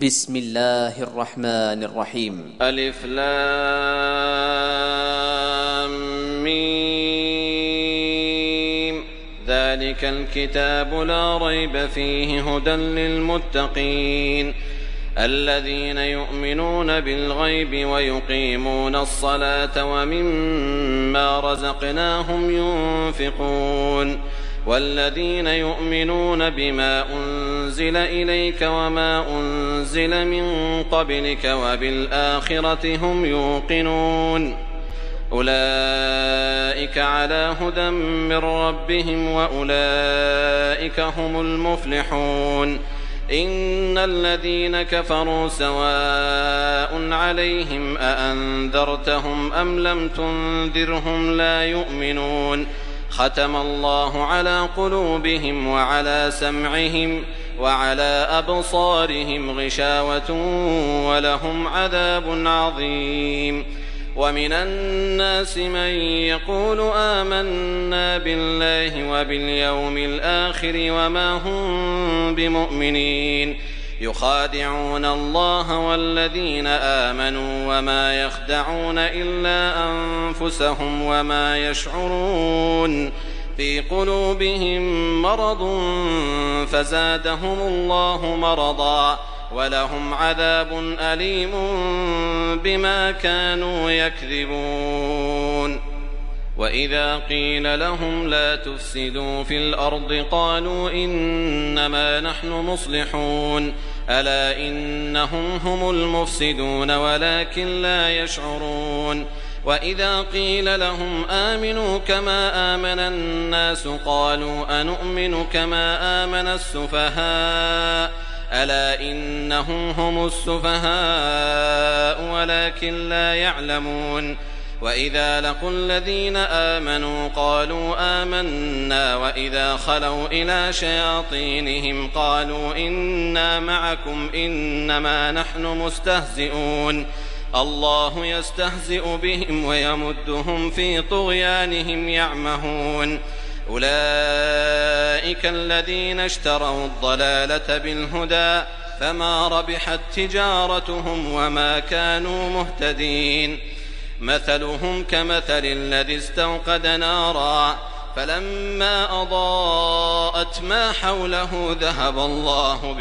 بسم الله الرحمن الرحيم. ألف لام ميم. ذلك الكتاب لا ريب فيه هدى للمتقين الذين يؤمنون بالغيب ويقيمون الصلاة ومما رزقناهم ينفقون والذين يؤمنون بما أنزل إليك وما أنزل من قبلك وبالآخرة هم يوقنون أولئك على هدى من ربهم وأولئك هم المفلحون إن الذين كفروا سواء عليهم أأنذرتهم أم لم تنذرهم لا يؤمنون ختم الله على قلوبهم وعلى سمعهم وعلى أبصارهم غشاوة ولهم عذاب عظيم ومن الناس من يقول آمنا بالله وباليوم الآخر وما هم بمؤمنين يخادعون الله والذين آمنوا وما يخدعون إلا أنفسهم وما يشعرون في قلوبهم مرض فزادهم الله مرضا ولهم عذاب أليم بما كانوا يكذبون وإذا قيل لهم لا تفسدوا في الأرض قالوا إنما نحن مصلحون ألا إنهم هم المفسدون ولكن لا يشعرون وإذا قيل لهم آمنوا كما آمن الناس قالوا أنؤمن كما آمن السفهاء ألا إنهم هم السفهاء ولكن لا يعلمون وإذا لقوا الذين آمنوا قالوا آمنا وإذا خلوا إلى شياطينهم قالوا إنا معكم إنما نحن مستهزئون الله يستهزئ بهم ويمدهم في طغيانهم يعمهون أولئك الذين اشتروا الضلالة بالهدى فما ربحت تجارتهم وما كانوا مهتدين مثلهم كمثل الذي استوقد نارا فلما أضاءت ما حوله ذهب الله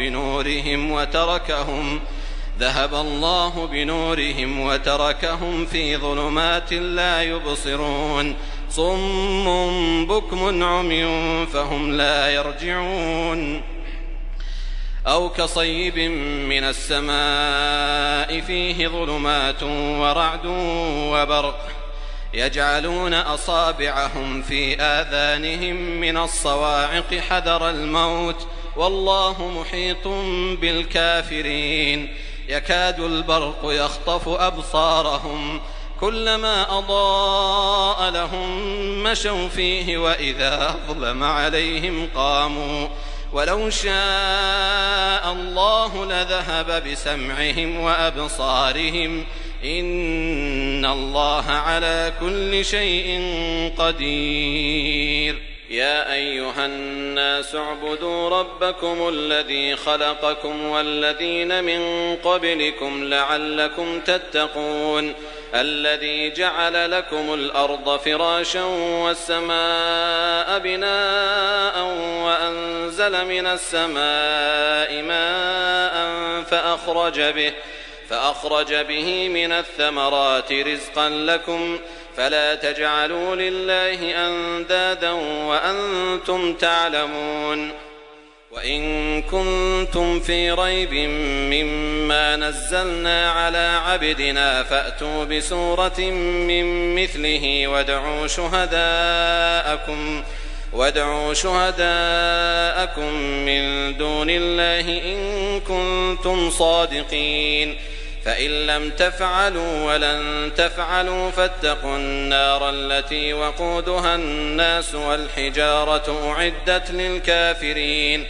بنورهم وتركهم في ظلمات لا يبصرون صم بكم عمي فهم لا يرجعون أو كصيب من السماء فيه ظلمات ورعد وبرق يجعلون أصابعهم في آذانهم من الصواعق حذر الموت والله محيط بالكافرين يكاد البرق يخطف أبصارهم كلما أضاء لهم مشوا فيه وإذا أظلم عليهم قاموا ولو شاء الله لذهب بسمعهم وأبصارهم إن الله على كل شيء قدير يا أيها الناس اعبدوا ربكم الذي خلقكم والذين من قبلكم لعلكم تتقون الذي جعل لكم الأرض فراشا والسماء بناء وأنزل من السماء ماء فأخرج به من الثمرات رزقا لكم فلا تجعلوا لله أندادا وأنتم تعلمون وإن كنتم في ريب مما نزلنا على عبدنا فأتوا بسورة من مثله وادعوا شهداءكم من دون الله إن كنتم صادقين فإن لم تفعلوا ولن تفعلوا فاتقوا النار التي وقودها الناس والحجارة أعدت للكافرين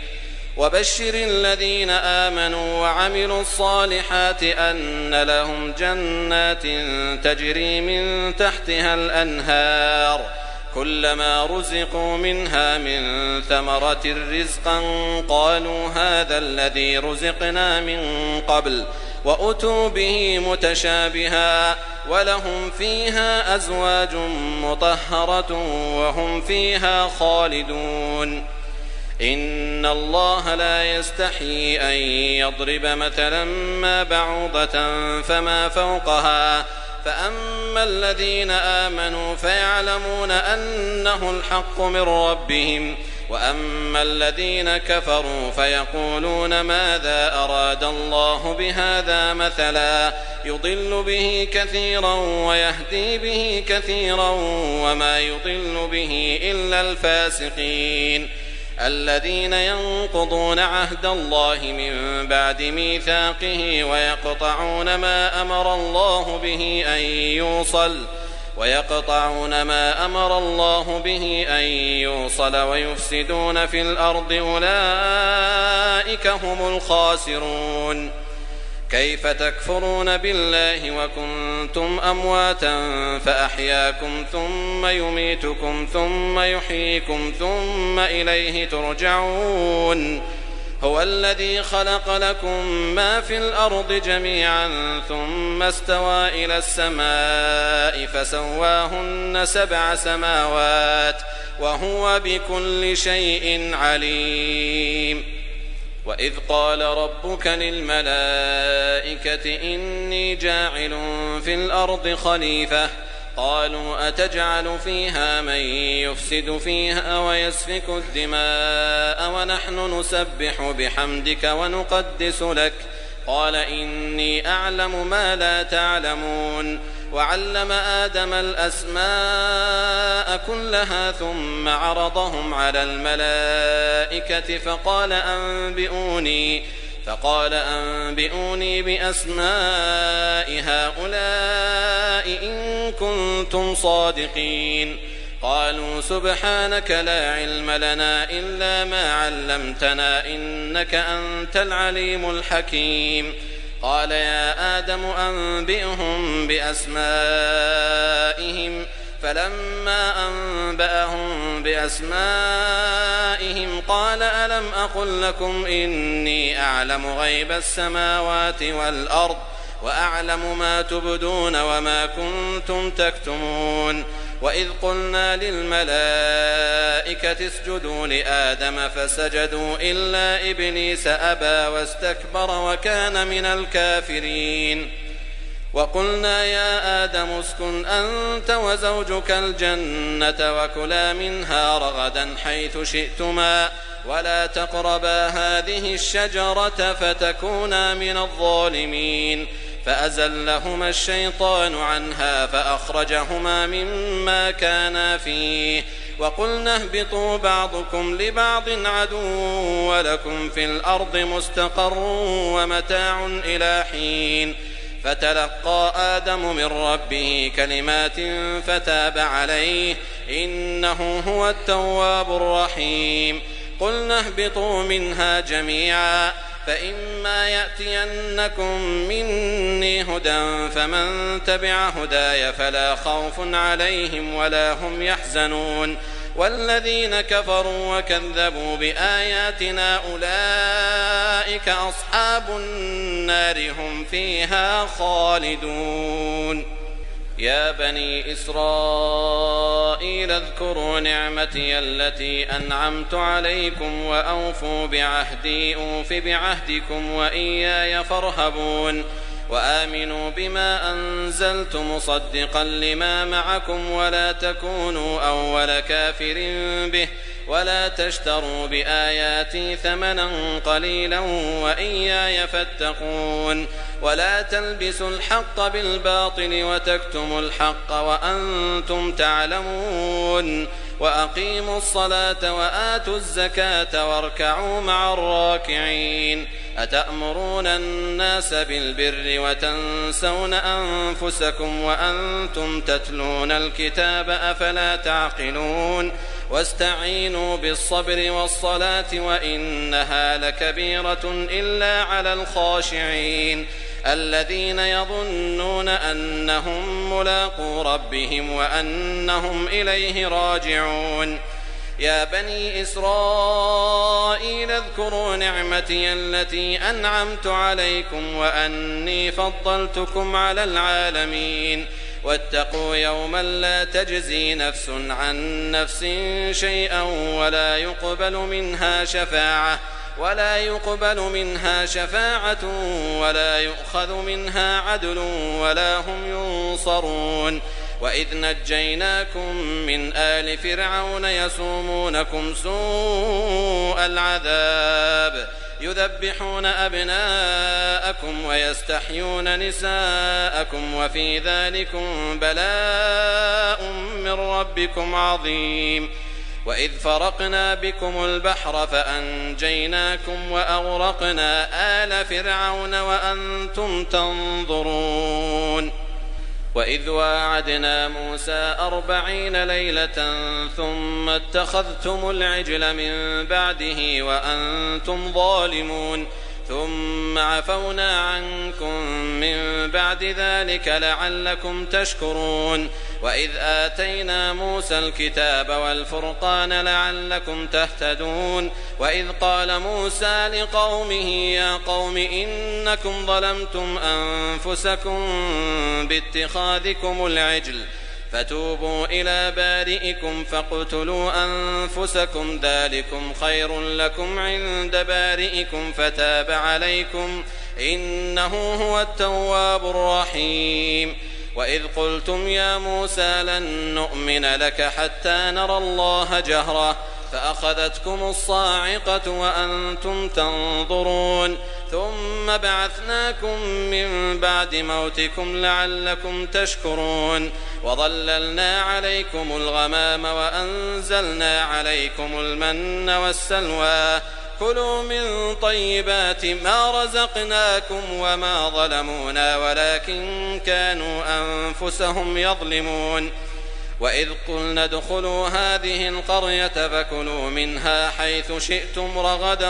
وبشر الذين آمنوا وعملوا الصالحات أن لهم جنات تجري من تحتها الأنهار كلما رزقوا منها من ثمرة رزقا قالوا هذا الذي رزقنا من قبل وأتوا به متشابها ولهم فيها أزواج مطهرة وهم فيها خالدون إن الله لا يستحيي أن يضرب مثلا ما بعوضة فما فوقها فأما الذين آمنوا فيعلمون أنه الحق من ربهم وأما الذين كفروا فيقولون ماذا أراد الله بهذا مثلا يضل به كثيرا ويهدي به كثيرا وما يضل به إلا الفاسقين الذين ينقضون عهد الله من بعد ميثاقه ويقطعون ما أمر الله به أن يوصل ويفسدون في الأرض أولئك هم الخاسرون كيف تكفرون بالله وكنتم أمواتا فأحياكم ثم يميتكم ثم يحييكم ثم إليه ترجعون هو الذي خلق لكم ما في الأرض جميعا ثم استوى إلى السماء فسواهن 7 سماوات وهو بكل شيء عليم وإذ قال ربك للملائكة إني جاعل في الأرض خليفة قالوا أتجعل فيها من يفسد فيها ويسفك الدماء ونحن نسبح بحمدك ونقدس لك قال إني أعلم ما لا تعلمون وعلم آدم الأسماء كلها ثم عرضهم على الملائكة فقال أنبئوني بأسماء هؤلاء إن كنتم صادقين قالوا سبحانك لا علم لنا إلا ما علمتنا إنك أنت العليم الحكيم قال يا آدم أنبئهم بأسمائهم فلما أنبأهم بأسمائهم قال ألم أقل لكم إني أعلم غيب السماوات والأرض وأعلم ما تبدون وما كنتم تكتمون وإذ قلنا للملائكة اسجدوا لآدم فسجدوا إلا إبليس أبى واستكبر وكان من الكافرين وقلنا يا آدم اسكن أنت وزوجك الجنة وكلا منها رغدا حيث شئتما ولا تقربا هذه الشجرة فتكونا من الظالمين فأزلهما الشيطان عنها فأخرجهما مما كانا فيه وقلنا اهبطوا بعضكم لبعض عدو ولكم في الأرض مستقر ومتاع إلى حين فتلقى آدم من ربه كلمات فتاب عليه إنه هو التواب الرحيم قلنا اهبطوا منها جميعا فإما يأتينكم مني هدى فمن تبع هداي فلا خوف عليهم ولا هم يحزنون والذين كفروا وكذبوا بآياتنا أولئك أصحاب النار هم فيها خالدون يا بني إسرائيل اذكروا نعمتي التي أنعمت عليكم وأوفوا بعهدي أوف بعهدكم وإياي فارهبون وآمنوا بما أنزلت مصدقا لما معكم ولا تكونوا أول كافر به ولا تشتروا بآياتي ثمنا قليلا وإياي فاتقون ولا تلبسوا الحق بالباطل وتكتموا الحق وأنتم تعلمون وأقيموا الصلاة وآتوا الزكاة واركعوا مع الراكعين أتأمرون الناس بالبر وتنسون أنفسكم وأنتم تتلون الكتاب أفلا تعقلون واستعينوا بالصبر والصلاة وإنها لكبيرة إلا على الخاشعين الذين يظنون أنهم ملاقو ربهم وأنهم إليه راجعون يا بني إسرائيل اذكروا نعمتي التي أنعمت عليكم وأني فضلتكم على العالمين واتقوا يوما لا تجزي نفس عن نفس شيئا ولا يقبل منها شفاعة ولا يؤخذ منها عدل ولا هم ينصرون وإذ نجيناكم من آل فرعون يسومونكم سوء العذاب يذبحون أبناءكم ويستحيون نساءكم وفي ذلكم بلاء من ربكم عظيم وإذ فرقنا بكم البحر فأنجيناكم وأغرقنا آل فرعون وأنتم تنظرون وإذ واعدنا موسى 40 ليلة ثم اتخذتم العجل من بعده وأنتم ظالمون ثم عفونا عنكم من بعد ذلك لعلكم تشكرون وإذ آتينا موسى الكتاب والفرقان لعلكم تهتدون وإذ قال موسى لقومه يا قوم إنكم ظلمتم أنفسكم باتخاذكم العجل فتوبوا إلى بارئكم فاقتلوا أنفسكم ذلكم خير لكم عند بارئكم فتاب عليكم إنه هو التواب الرحيم وإذ قلتم يا موسى لن نؤمن لك حتى نرى الله جهرة فأخذتكم الصاعقة وأنتم تنظرون ثم بعثناكم من بعد موتكم لعلكم تشكرون وظللنا عليكم الغمام وأنزلنا عليكم المن والسلوى كلوا من طيبات ما رزقناكم وما ظلمونا ولكن كانوا أنفسهم يظلمون وإذ قلنا ادخلوا هذه القرية فكلوا منها حيث شئتم رغدا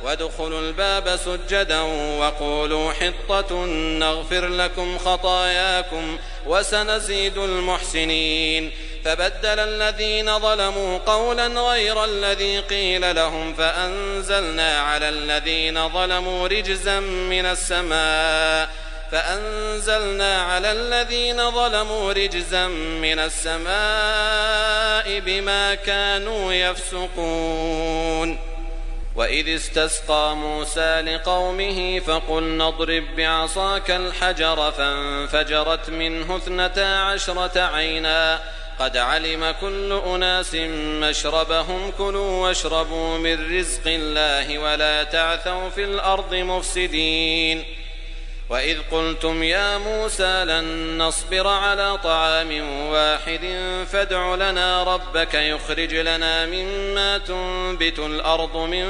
وادخلوا الباب سجدا وقولوا حطة نغفر لكم خطاياكم وسنزيد المحسنين فبدل الذين ظلموا قولا غير الذي قيل لهم فأنزلنا على الذين ظلموا رجزا من السماء بما كانوا يفسقون وإذ استسقى موسى لقومه فقلنا اضرب بعصاك الحجر فانفجرت منه 12 عينا قد علم كل أناس مشربهم كلوا واشربوا من رزق الله ولا تعثوا في الأرض مفسدين وإذ قلتم يا موسى لن نصبر على طعام واحد فادع لنا ربك يخرج لنا مما تنبت الأرض من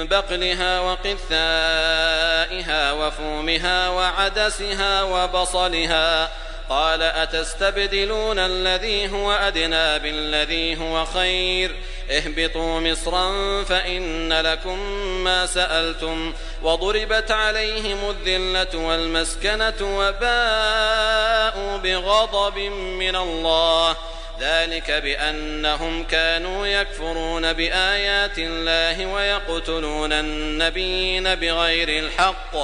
بقلها وقثائها وفومها وعدسها وبصلها قال أتستبدلون الذي هو أدنى بالذي هو خير اهبطوا مصرا فإن لكم ما سألتم وضربت عليهم الذلة والمسكنة وباءوا بغضب من الله ذلك بأنهم كانوا يكفرون بآيات الله ويقتلون النبيين بغير الحق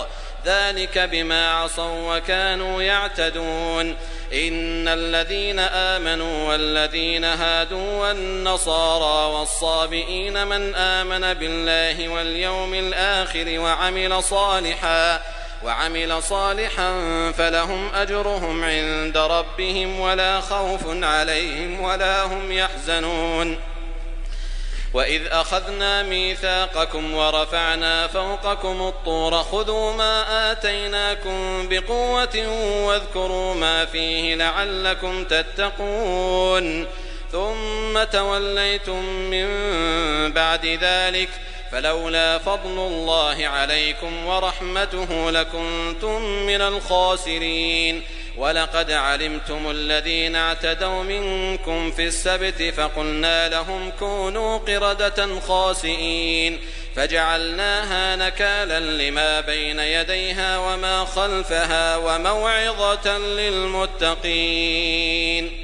ذلك بما عصوا وكانوا يعتدون إن الذين آمنوا والذين هادوا والنصارى والصابئين من آمن بالله واليوم الآخر وعمل صالحا فلهم أجرهم عند ربهم ولا خوف عليهم ولا هم يحزنون وإذ أخذنا ميثاقكم ورفعنا فوقكم الطور خذوا ما آتيناكم بقوة واذكروا ما فيه لعلكم تتقون ثم توليتم من بعد ذلك فلولا فضل الله عليكم ورحمته لكنتم من الخاسرين ولقد علمتم الذين اعتدوا منكم في السبت فقلنا لهم كونوا قردة خاسئين فجعلناها نكالا لما بين يديها وما خلفها وموعظة للمتقين.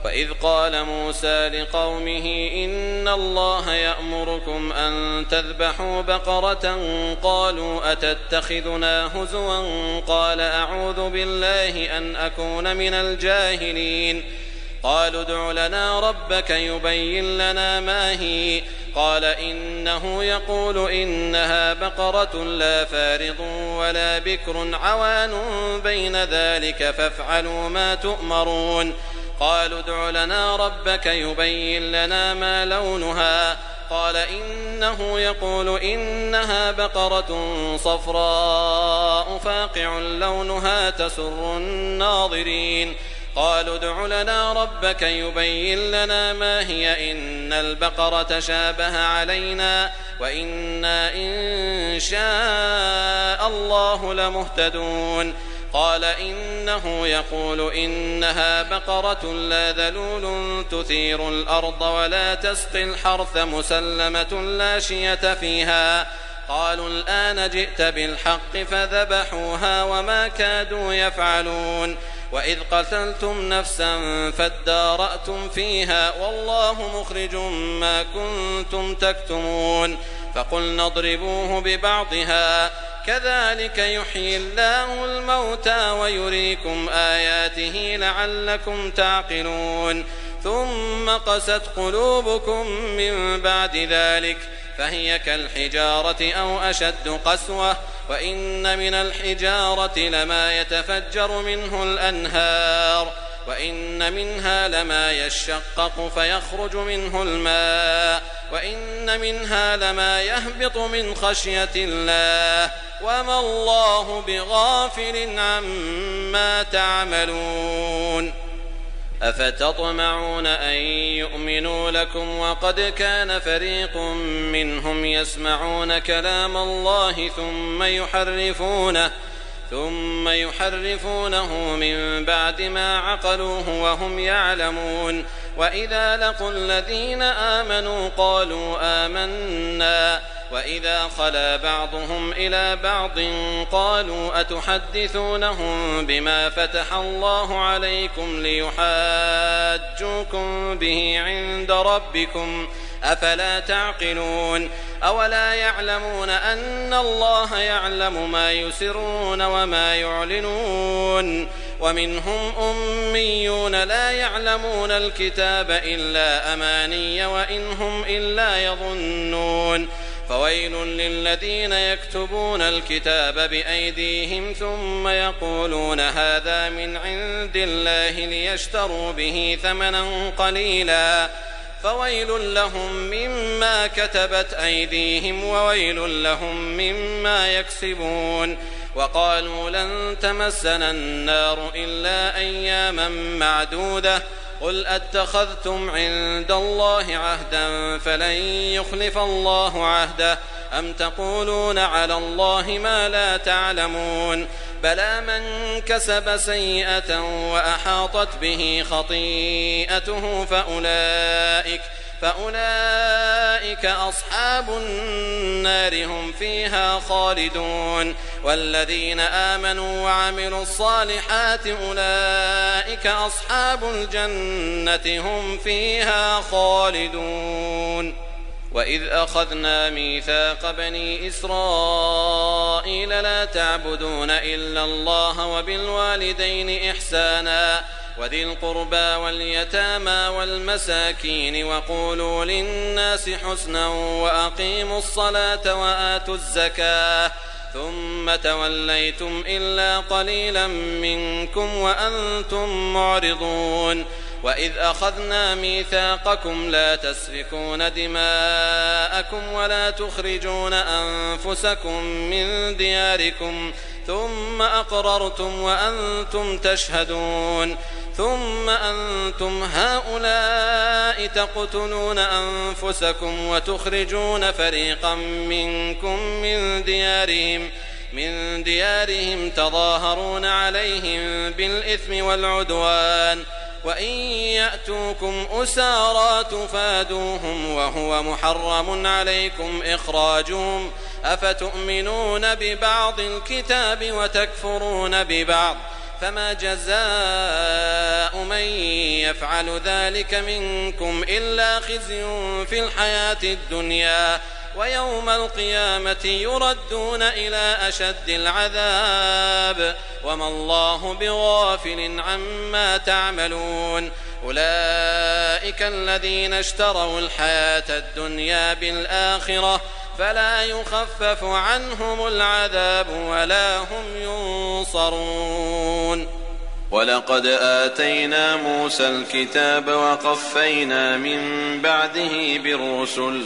وإذ قال موسى لقومه إن الله يأمركم أن تذبحوا بقرة قالوا أتتخذنا هزوا قال أعوذ بالله أن أكون من الجاهلين. قالوا ادع لنا ربك يبين لنا ما هي قال إنه يقول إنها بقرة لا فارض ولا بكر عوان بين ذلك فافعلوا ما تؤمرون. قالوا ادع لنا ربك يبين لنا ما لونها قال إنه يقول إنها بقرة صفراء فاقع لونها تسر الناظرين. قالوا ادع لنا ربك يبين لنا ما هي إن البقرة شابه علينا وإنا إن شاء الله لمهتدون. قال إنه يقول إنها بقرة لا ذلول تثير الأرض ولا تسقي الحرث مسلمة لا شية فيها. قالوا الآن جئت بالحق فذبحوها وما كادوا يفعلون. وإذ قتلتم نفسا فادارأتم فيها والله مخرج ما كنتم تكتمون. فقلنا اضربوه ببعضها كذلك يحيي الله الموتى ويريكم آياته لعلكم تعقلون. ثم قست قلوبكم من بعد ذلك فهي كالحجارة أو أشد قسوة وإن من الحجارة لما يتفجر منه الأنهار وإن منها لما يشقق فيخرج منه الماء وإن منها لما يهبط من خشية الله وما الله بغافل عما تعملون. أفتطمعون أن يؤمنوا لكم وقد كان فريق منهم يسمعون كلام الله ثم يحرفونه من بعد ما عقلوه وهم يعلمون. وإذا لقوا الذين آمنوا قالوا آمنا وإذا خلا بعضهم إلى بعض قالوا أتحدثونهم بما فتح الله عليكم ليحاجوكم به عند ربكم أفلا تعقلون. أولا يعلمون أن الله يعلم ما يسرون وما يعلنون. ومنهم أميون لا يعلمون الكتاب إلا أماني وإن هم إلا يظنون. فويل للذين يكتبون الكتاب بأيديهم ثم يقولون هذا من عند الله ليشتروا به ثمنا قليلا فويل لهم مما كتبت أيديهم وويل لهم مما يكسبون. وقالوا لن تمسنا النار إلا أياما معدودة قل أتخذتم عند الله عهدا فلن يخلف الله عهده أم تقولون على الله ما لا تعلمون. بلى من كسب سيئة وأحاطت به خطيئته فأولئك أصحاب النار هم فيها خالدون. والذين آمنوا وعملوا الصالحات أولئك أصحاب الجنة هم فيها خالدون. وإذ أخذنا ميثاق بني إسرائيل لا تعبدون إلا الله وبالوالدين إحسانا وذي القربى واليتامى والمساكين وقولوا للناس حسنا وأقيموا الصلاة وآتوا الزكاة ثم توليتم إلا قليلا منكم وأنتم معرضون. وإذ أخذنا ميثاقكم لا تسفكون دماءكم ولا تخرجون أنفسكم من دياركم ثم أقررتم وأنتم تشهدون. ثم أنتم هؤلاء تقتلون أنفسكم وتخرجون فريقا منكم من ديارهم تظاهرون عليهم بالإثم والعدوان وإن يأتوكم أسارى تفادوهم وهو محرم عليكم إخراجهم أفتؤمنون ببعض الكتاب وتكفرون ببعض فما جزاء من يفعل ذلك منكم إلا خزي في الحياة الدنيا ويوم القيامة يردون إلى أشد العذاب وما الله بغافل عما تعملون أولئك الذين اشتروا الحياة الدنيا بالآخرة فلا يخفف عنهم العذاب ولا هم ينصرون. ولقد آتينا موسى الكتاب وقفينا من بعده بالرسل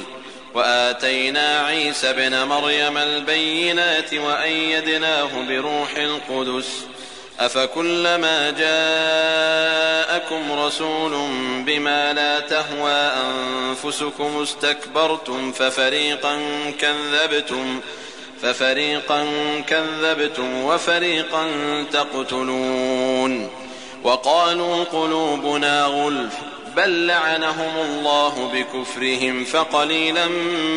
وآتينا عيسى ابن مريم البينات وأيدناه بروح القدس أفكلما جاءكم رسول بما لا تهوى أنفسكم استكبرتم ففريقا كذبتم وفريقا تقتلون وقالوا قلوبنا غلف بل لعنهم الله بكفرهم فقليلا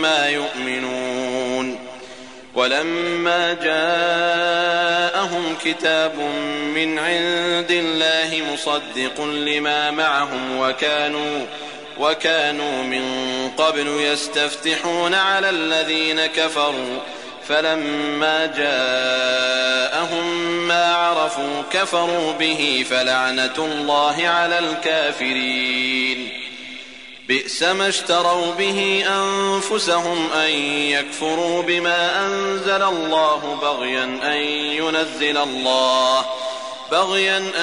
ما يؤمنون. ولما جاءهم كتاب من عند الله مصدق لما معهم وكانوا من قبل يستفتحون على الذين كفروا فلما جاءهم ما عرفوا كفروا به فلعنة الله على الكافرين. بئس ما اشتروا به أنفسهم أن يكفروا بما أنزل الله بغيا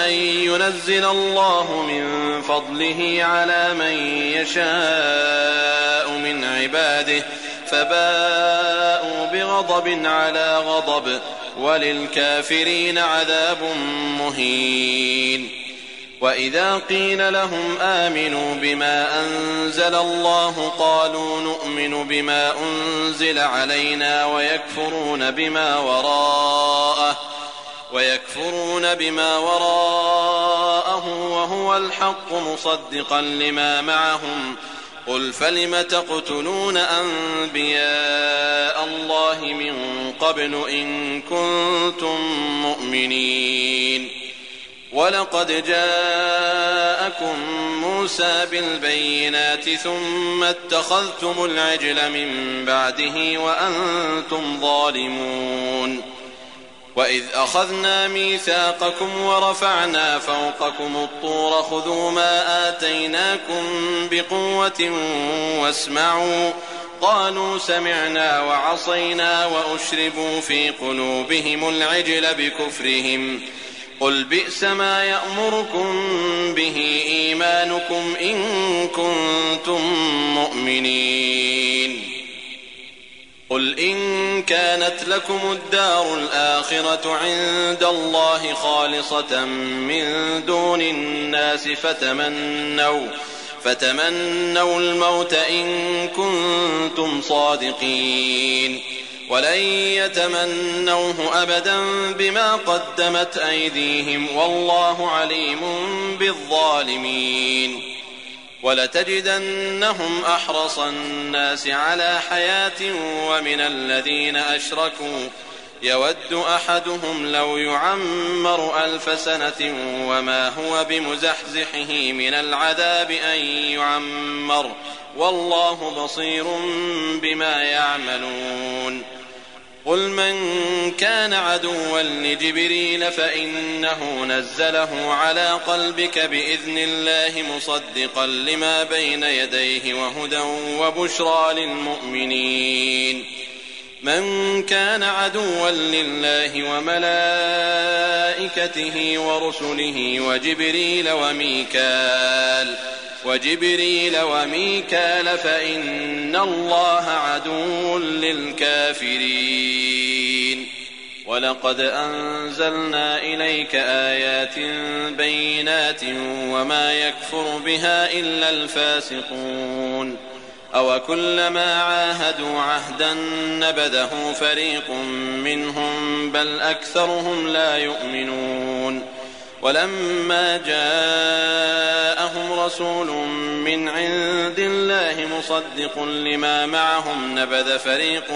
أن ينزل الله من فضله على من يشاء من عباده فباءوا بغضب على غضب وللكافرين عذاب مهين. وإذا قيل لهم آمنوا بما أنزل الله قالوا نؤمن بما أنزل علينا ويكفرون بما وراءه وهو الحق مصدقا لما معهم قل فلم تقتلون أنبياء الله من قبل إن كنتم مؤمنين. ولقد جاءكم موسى بالبينات ثم اتخذتم العجل من بعده وأنتم ظالمون. وإذ أخذنا ميثاقكم ورفعنا فوقكم الطور خذوا ما آتيناكم بقوة واسمعوا قالوا سمعنا وعصينا وأشربوا في قلوبهم العجل بكفرهم قل بئس ما يأمركم به إيمانكم إن كنتم مؤمنين. قل إن كانت لكم الدار الآخرة عند الله خالصة من دون الناس فتمنوا الموت إن كنتم صادقين ولن يتمنوه أبدا بما قدمت أيديهم والله عليم بالظالمين. ولتجدنهم أحرص الناس على حياة ومن الذين أشركوا يود أحدهم لو يعمر 1000 سنة وما هو بمزحزحه من العذاب أن يعمر والله بصير بما يعملون. قل من كان عدوا لجبريل فإنه نزله على قلبك بإذن الله مصدقا لما بين يديه وهدى وبشرى للمؤمنين. من كان عدوا لله وملائكته ورسله وجبريل وميكال فإن الله عدو للكافرين. ولقد أنزلنا إليك آيات بينات وما يكفر بها إلا الفاسقون. أوكلما عاهدوا عهدا نبذه فريق منهم بل أكثرهم لا يؤمنون. ولما جاءهم رسول من عند الله مصدق لما معهم نبذ فريق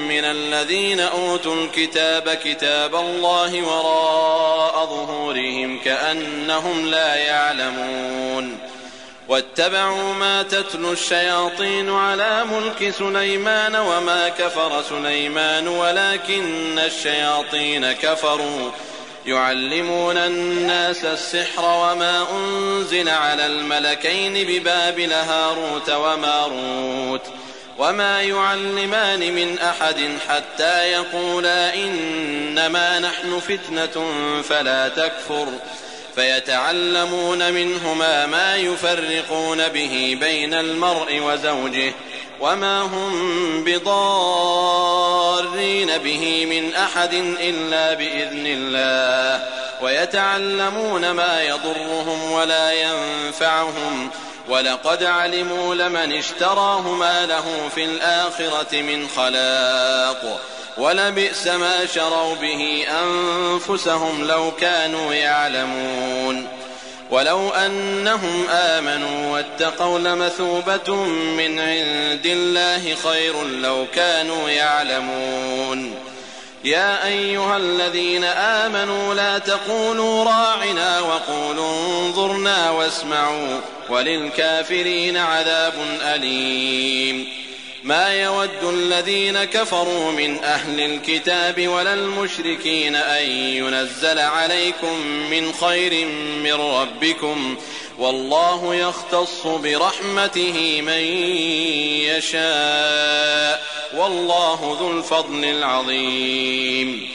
من الذين أوتوا الكتاب كتاب الله وراء ظهورهم كأنهم لا يعلمون واتبعوا ما تتلو الشياطين على ملك سليمان وما كفر سليمان ولكن الشياطين كفروا يعلمون الناس السحر وما أنزل على الملكين ببابل هاروت وماروت وما يعلمان من أحد حتى يقولا إنما نحن فتنة فلا تكفر فيتعلمون منهما ما يفرقون به بين المرء وزوجه وما هم بضارين به من أحد إلا بإذن الله ويتعلمون ما يضرهم ولا ينفعهم ولقد علموا لمن اشتراه ما له في الآخرة من خلاق ولبئس ما شروا به أنفسهم لو كانوا يعلمون ولو أنهم آمنوا واتقوا لمثوبة من عند الله خير لو كانوا يعلمون يا أيها الذين آمنوا لا تقولوا راعنا وقولوا انظرنا واسمعوا وللكافرين عذاب أليم ما يود الذين كفروا من أهل الكتاب ولا المشركين أن ينزل عليكم من خير من ربكم والله يختص برحمته من يشاء والله ذو الفضل العظيم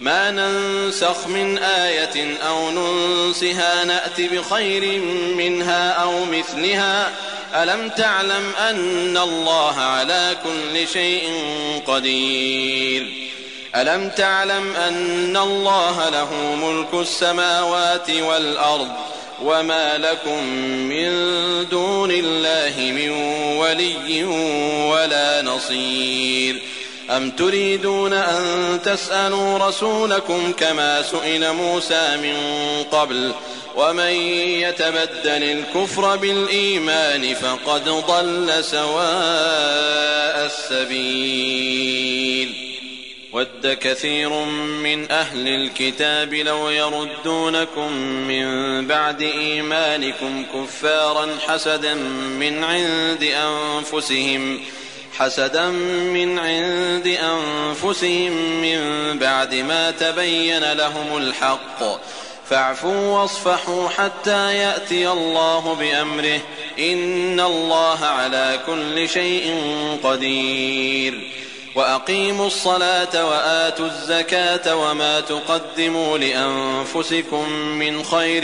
ما ننسخ من آية أو ننسها نأت بخير منها أو مثلها ألم تعلم أن الله على كل شيء قدير ألم تعلم أن الله له ملك السماوات والأرض وما لكم من دون الله من ولي ولا نصير أم تريدون أن تسألوا رسولكم كما سئل موسى من قبل ومن يتبدل الكفر بالإيمان فقد ضل سواء السبيل ود كثير من أهل الكتاب لو يردونكم من بعد إيمانكم كفارا حسدا من عند أنفسهم من بعد ما تبين لهم الحق فاعفوا واصفحوا حتى يأتي الله بأمره إن الله على كل شيء قدير وأقيموا الصلاة وآتوا الزكاة وما تقدموا لأنفسكم من خير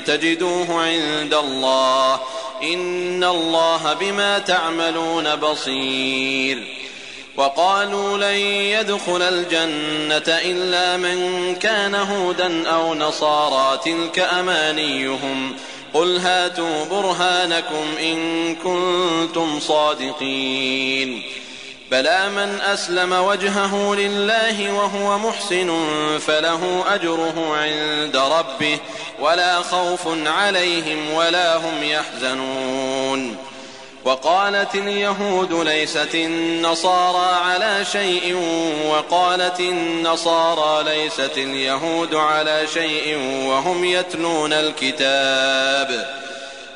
تجدوه عند الله إن الله بما تعملون بصير وقالوا لن يدخل الجنة إلا من كان هودا أو نصارى تلك أمانيهم قل هاتوا برهانكم إن كنتم صادقين بلى من أسلم وجهه لله وهو محسن فله أجره عند ربه ولا خوف عليهم ولا هم يحزنون وقالت اليهود ليست النصارى على شيء وقالت النصارى ليست اليهود على شيء وهم يتلون الكتاب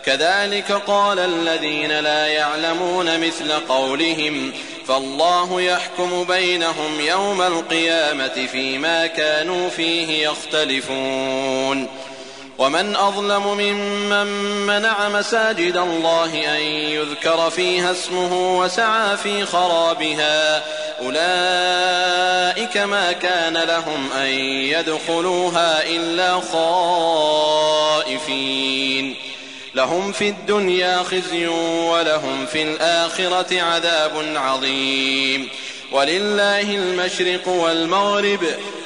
كذلك قال الذين لا يعلمون مثل قولهم فالله يحكم بينهم يوم القيامة فيما كانوا فيه يختلفون ومن أظلم ممن منع مساجد الله أن يذكر فيها اسمه وسعى في خرابها أولئك ما كان لهم أن يدخلوها إلا خائفين لهم في الدنيا خزي ولهم في الآخرة عذاب عظيم ولله المشرق والمغرب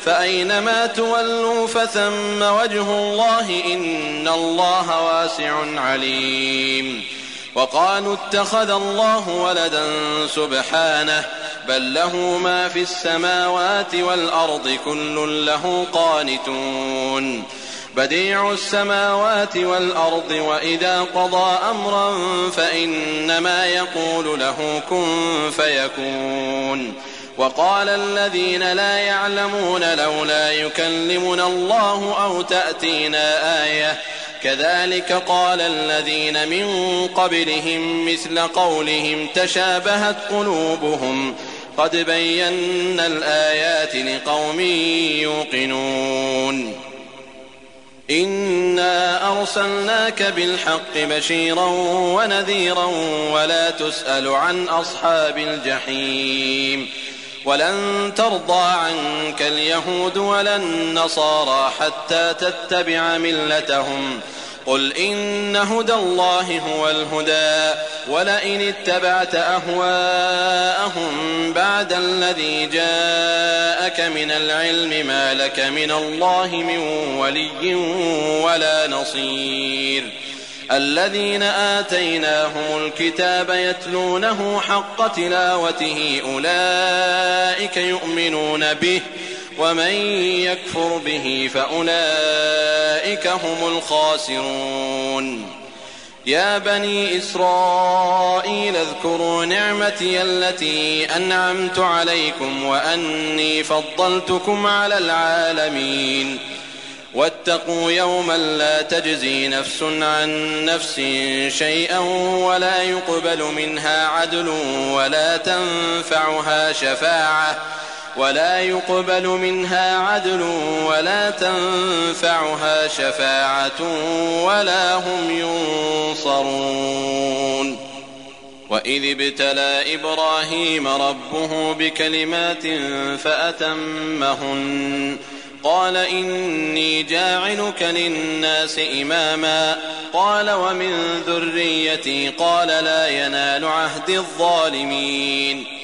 فأينما تولوا فثم وجه الله إن الله واسع عليم وقالوا اتخذ الله ولدا سبحانه بل له ما في السماوات والأرض كل له قانتون بديع السماوات والأرض وإذا قضى أمرا فإنما يقول له كن فيكون وقال الذين لا يعلمون لولا يكلمنا الله أو تأتينا آية كذلك قال الذين من قبلهم مثل قولهم تشابهت قلوبهم قد بينا الآيات لقوم يوقنون إنا أرسلناك بالحق بشيرا ونذيرا ولا تسأل عن أصحاب الجحيم ولن ترضى عنك اليهود ولا النصارى حتى تتبع ملتهم قل إن هدى الله هو الهدى ولئن اتبعت أهواءهم بعد الذي جاءك من العلم ما لك من الله من ولي ولا نصير الذين آتيناهم الكتاب يتلونه حق تلاوته أولئك يؤمنون به ومن يكفر به فأولئك هم الخاسرون يا بني إسرائيل اذكروا نعمتي التي أنعمت عليكم وأني فضلتكم على العالمين واتقوا يوما لا تجزي نفس عن نفس شيئا ولا يقبل منها عدل ولا تنفعها شفاعة ولا هم ينصرون وإذ ابتلى إبراهيم ربه بكلمات فأتمهن قال إني جاعلك للناس إماما قال ومن ذريتي قال لا ينال عهد الظالمين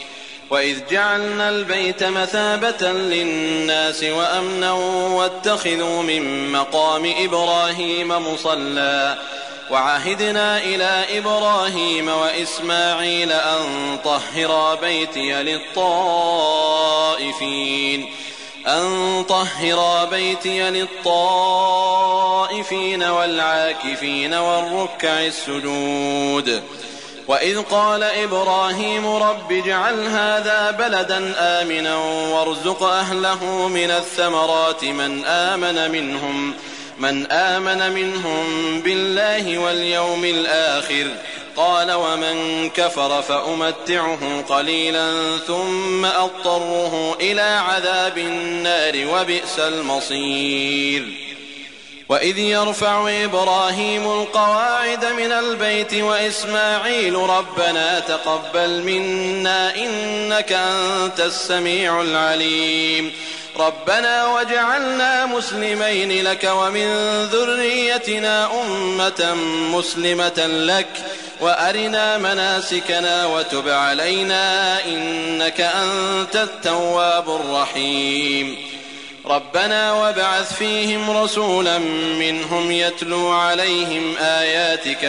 وإذ جعلنا البيت مثابة للناس وأمنا واتخذوا من مقام إبراهيم مصلى وعهدنا إلى إبراهيم وإسماعيل أن طهرا بيتي للطائفين والعاكفين والركع السجود وإذ قال إبراهيم رب اجعل هذا بلدا آمنا وارزق أهله من الثمرات من آمن منهم بالله واليوم الآخر قال ومن كفر فأمتعه قليلا ثم أضطره إلى عذاب النار وبئس المصير وإذ يرفع إبراهيم القواعد من البيت وإسماعيل ربنا تقبل منا إنك أنت السميع العليم ربنا واجعلنا مسلمين لك ومن ذريتنا أمة مسلمة لك وأرنا مناسكنا وتب علينا إنك أنت التواب الرحيم ربنا وابعث فيهم رسولا منهم يتلو عليهم آياتك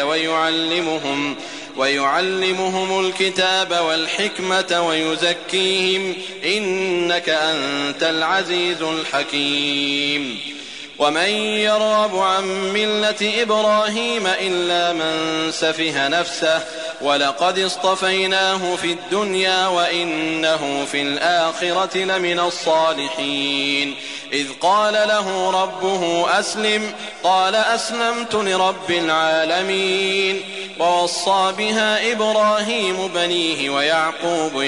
ويعلمهم الكتاب والحكمة ويزكيهم إنك أنت العزيز الحكيم ومن يرغب عن ملة إبراهيم إلا من سفه نفسه ولقد اصطفيناه في الدنيا وإنه في الآخرة لمن الصالحين إذ قال له ربه أسلم قال أسلمت لرب العالمين ووصى بها إبراهيم بنيه ويعقوب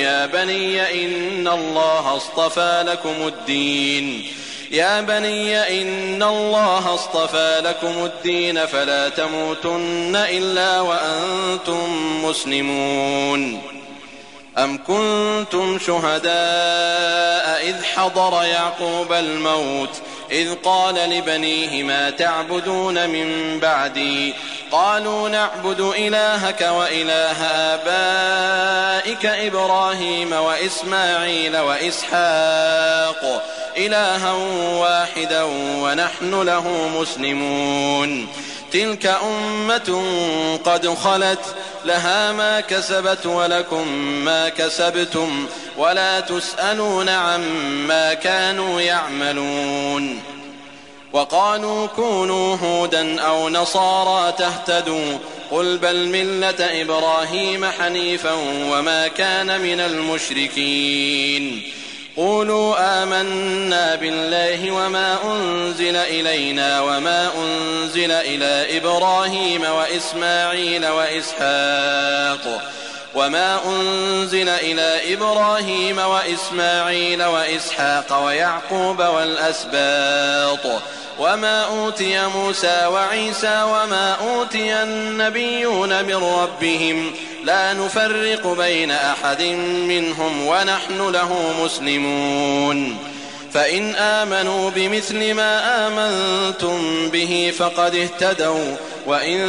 يا بني إن الله اصطفى لكم الدين فلا تموتن إلا وأنتم مسلمون أم كنتم شهداء إذ حضر يعقوب الموت إذ قال لبنيه ما تعبدون من بعدي قالوا نعبد إلهك وإله آبائك إبراهيم وإسماعيل وإسحاق إلها واحدا ونحن له مسلمون تلك أمة قد خلت لها ما كسبت ولكم ما كسبتم ولا تسألون عما كانوا يعملون. وقالوا كونوا هودا أو نصارى تهتدوا قل بل ملة إبراهيم حنيفا وما كان من المشركين. قولوا آمنا بالله وما أنزل إلينا وما أنزل إلى إبراهيم وإسماعيل وإسحاق ويعقوب والأسباط وما أوتي موسى وعيسى وما أوتي النبيون من ربهم لا نفرق بين أحد منهم ونحن له مسلمون. فإن آمنوا بمثل ما آمنتم به فقد اهتدوا وإن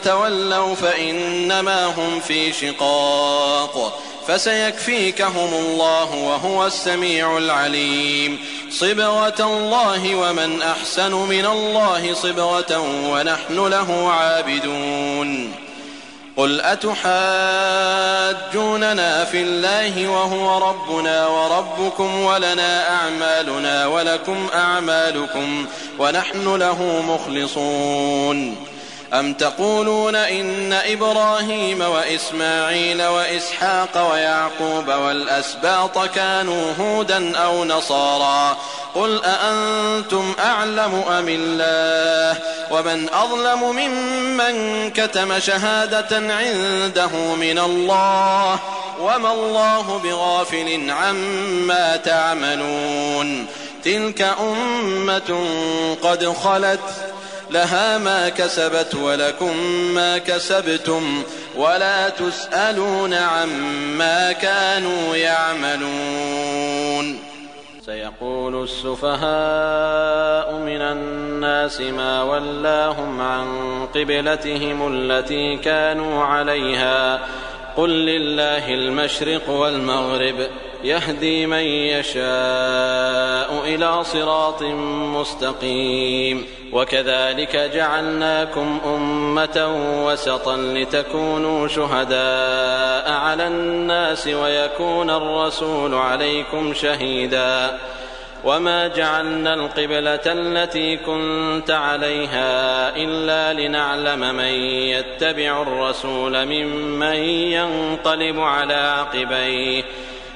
تولوا فإنما هم في شقاق فسيكفيكهم الله وهو السميع العليم. صبغة الله ومن أحسن من الله صبغة ونحن له عابدون. قل أتحاجوننا في الله وهو ربنا وربكم ولنا أعمالنا ولكم أعمالكم ونحن له مخلصون. أم تقولون إن إبراهيم وإسماعيل وإسحاق ويعقوب والأسباط كانوا هودا أو نصارى قل أأنتم أعلم أم الله ومن أظلم ممن كتم شهادة عنده من الله وما الله بغافل عما تعملون. تلك أمة قد خلت لها ما كسبت ولكم ما كسبتم ولا تسألون عما كانوا يعملون. سيقول السفهاء من الناس ما ولاهم عن قبلتهم التي كانوا عليها قل لله المشرق والمغرب يهدي من يشاء إلى صراط مستقيم. وكذلك جعلناكم أمة وسطا لتكونوا شهداء على الناس ويكون الرسول عليكم شهيدا. وما جعلنا القبلة التي كنت عليها إلا لنعلم من يتبع الرسول ممن ينقلب على عقبيه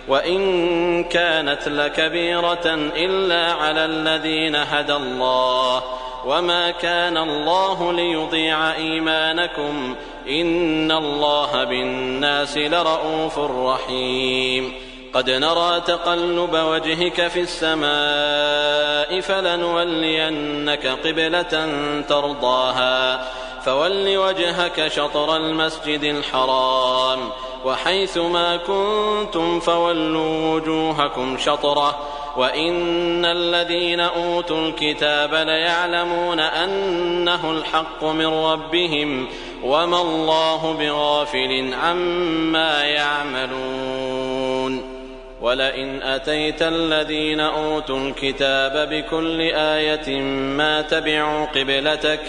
وإن كانت لكبيرة إلا على الذين هدى الله وما كان الله ليضيع إيمانكم إن الله بالناس لرؤوف رحيم. قد نرى تقلب وجهك في السماء فلنولينك قبلة ترضاها فول وجهك شطر المسجد الحرام وحيث ما كنتم فولوا وجوهكم شطره وإن الذين أوتوا الكتاب ليعلمون أنه الحق من ربهم وما الله بغافل عما يعملون. ولئن أتيت الذين أوتوا الكتاب بكل آية ما تبعوا قبلتك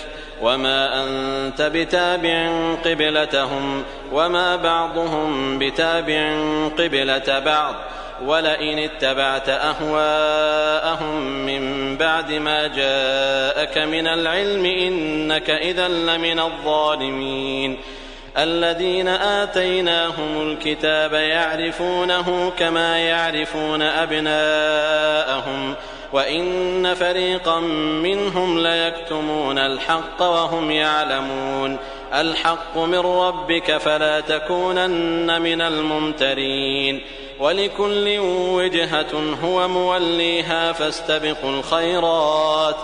وما أنت بتابع قبلتهم وما بعضهم بتابع قبلة بعض ولئن اتبعت أهواءهم من بعد ما جاءك من العلم إنك إذا لمن الظالمين. الذين آتيناهم الكتاب يعرفونه كما يعرفون أبناءهم وإن فريقا منهم ليكتمون الحق وهم يعلمون. الحق من ربك فلا تكونن من الممترين. ولكل وجهة هو موليها فاستبقوا الخيرات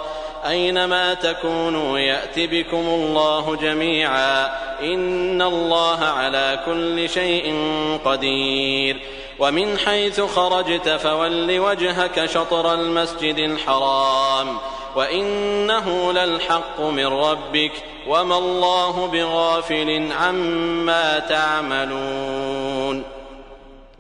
أينما تكونوا يأت بكم الله جميعا إن الله على كل شيء قدير. ومن حيث خرجت فول وجهك شطر المسجد الحرام وإنه للحق من ربك وما الله بغافل عما تعملون.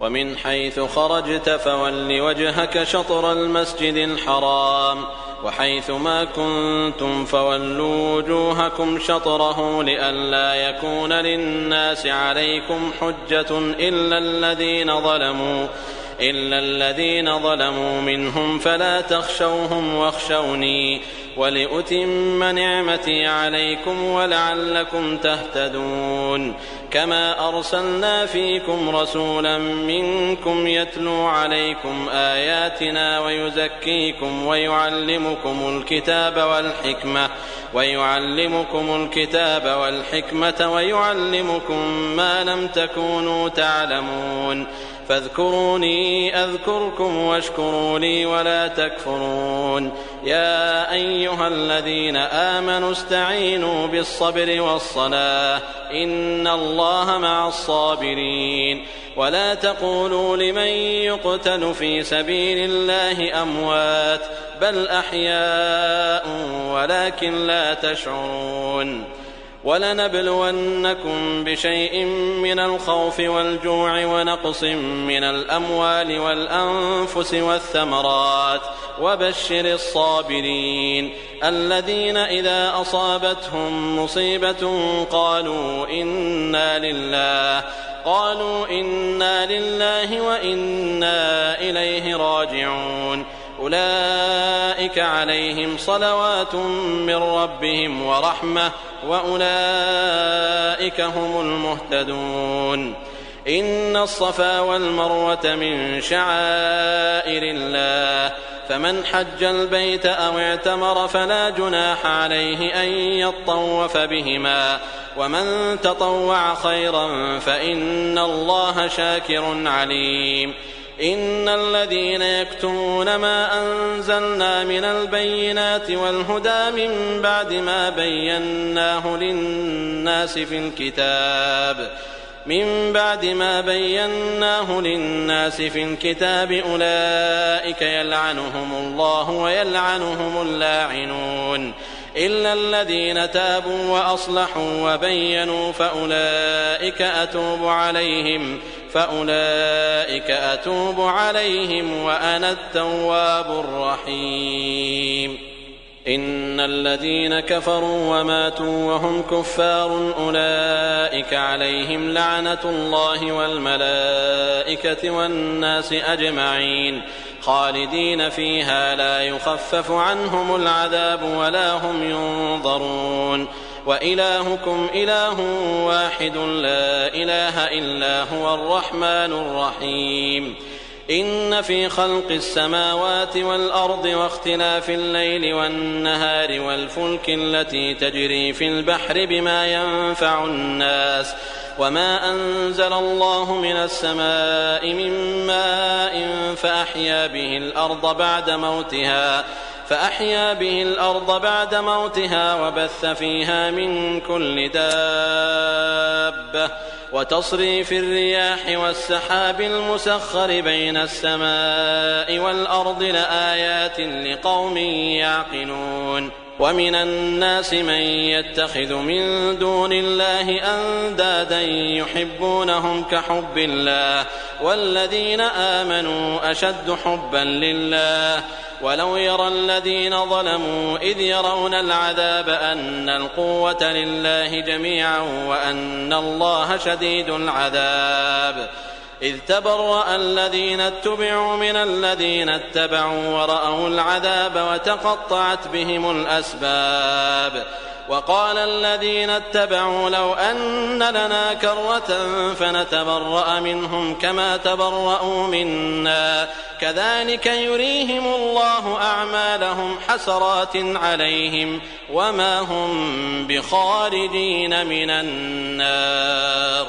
ومن حيث خرجت فول وجهك شطر المسجد الحرام وحيث ما كنتم فولوا وجوهكم شطره لئلا يكون للناس عليكم حجة إلا الذين ظلموا منهم فلا تخشوهم واخشوني ولأتم نعمتي عليكم ولعلكم تهتدون كما أرسلنا فيكم رسولا منكم يتلو عليكم آياتنا ويزكيكم ويعلمكم الكتاب والحكمة ويعلمكم ما لم تكونوا تعلمون فاذكروني أذكركم واشكروا لي ولا تكفرون يا أيها الذين آمنوا استعينوا بالصبر والصلاة إن الله مع الصابرين ولا تقولوا لمن يقتل في سبيل الله أموات بل أحياء ولكن لا تشعرون ولنبلونكم بشيء من الخوف والجوع ونقص من الأموال والأنفس والثمرات وبشر الصابرين الذين إذا أصابتهم مصيبة قالوا إنا لله وإنا إليه راجعون أولئك عليهم صلوات من ربهم ورحمة وأولئك هم المهتدون إن الصفا والمروة من شعائر الله فمن حج البيت أو اعتمر فلا جناح عليه أن يطوف بهما ومن تطوع خيرا فإن الله شاكر عليم إن الذين يكتمون ما أنزلنا من البينات والهدى من بعد ما بيناه للناس في الكتاب أولئك يلعنهم الله ويلعنهم اللاعنون إلا الذين تابوا وأصلحوا وبينوا فأولئك أتوب عليهم وأنا التواب الرحيم إن الذين كفروا وماتوا وهم كفار أولئك عليهم لعنة الله والملائكة والناس أجمعين خالدين فيها لا يخفف عنهم العذاب ولا هم ينظرون وإلهكم إله واحد لا إله إلا هو الرحمن الرحيم إن في خلق السماوات والأرض واختلاف الليل والنهار والفلك التي تجري في البحر بما ينفع الناس وما أنزل الله من السماء من ماء فأحيا به الأرض بعد موتها وبث فيها من كل دابة وتصريف الرياح والسحاب المسخر بين السماء والأرض لآيات لقوم يعقلون ومن الناس من يتخذ من دون الله أندادا يحبونهم كحب الله والذين آمنوا أشد حبا لله ولو يرى الذين ظلموا إذ يرون العذاب أن القوة لله جميعا وأن الله شديد العذاب إذ تبرأ الذين اتبعوا من الذين اتبعوا ورأوا العذاب وتقطعت بهم الأسباب وقال الذين اتبعوا لو أن لنا كرة فنتبرأ منهم كما تبرأوا منا كذلك يريهم الله أعمالهم حسرات عليهم وما هم بخارجين من النار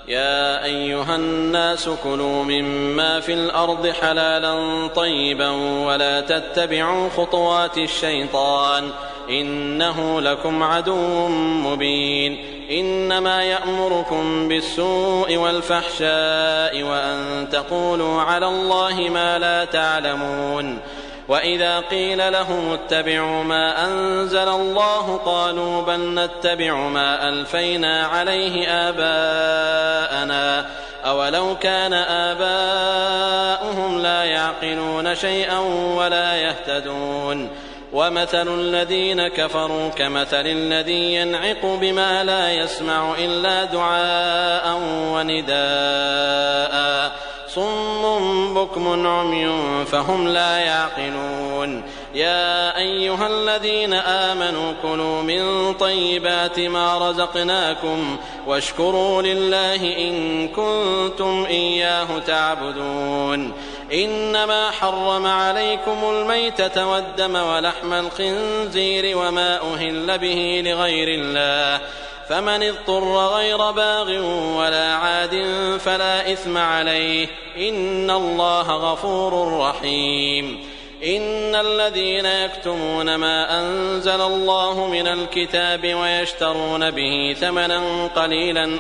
يا أيها الناس كلوا مما في الأرض حلالا طيبا ولا تتبعوا خطوات الشيطان إنه لكم عدو مبين إنما يأمركم بالسوء والفحشاء وأن تقولوا على الله ما لا تعلمون وإذا قيل لهم اتبعوا ما أنزل الله قالوا بل نتبع ما ألفينا عليه آباءنا أولو كان آباؤهم لا يعقلون شيئا ولا يهتدون ومثل الذين كفروا كمثل الذي ينعق بما لا يسمع إلا دعاء ونداء صم بكم عمي فهم لا يعقلون يا أيها الذين آمنوا كلوا من طيبات ما رزقناكم واشكروا لله إن كنتم إياه تعبدون إنما حرم عليكم الميتة والدم ولحم الخنزير وما أهل به لغير الله فمن اضطر غير باغ ولا عاد فلا إثم عليه إن الله غفور رحيم إن الذين يكتمون ما أنزل الله من الكتاب ويشترون به ثمنا قليلا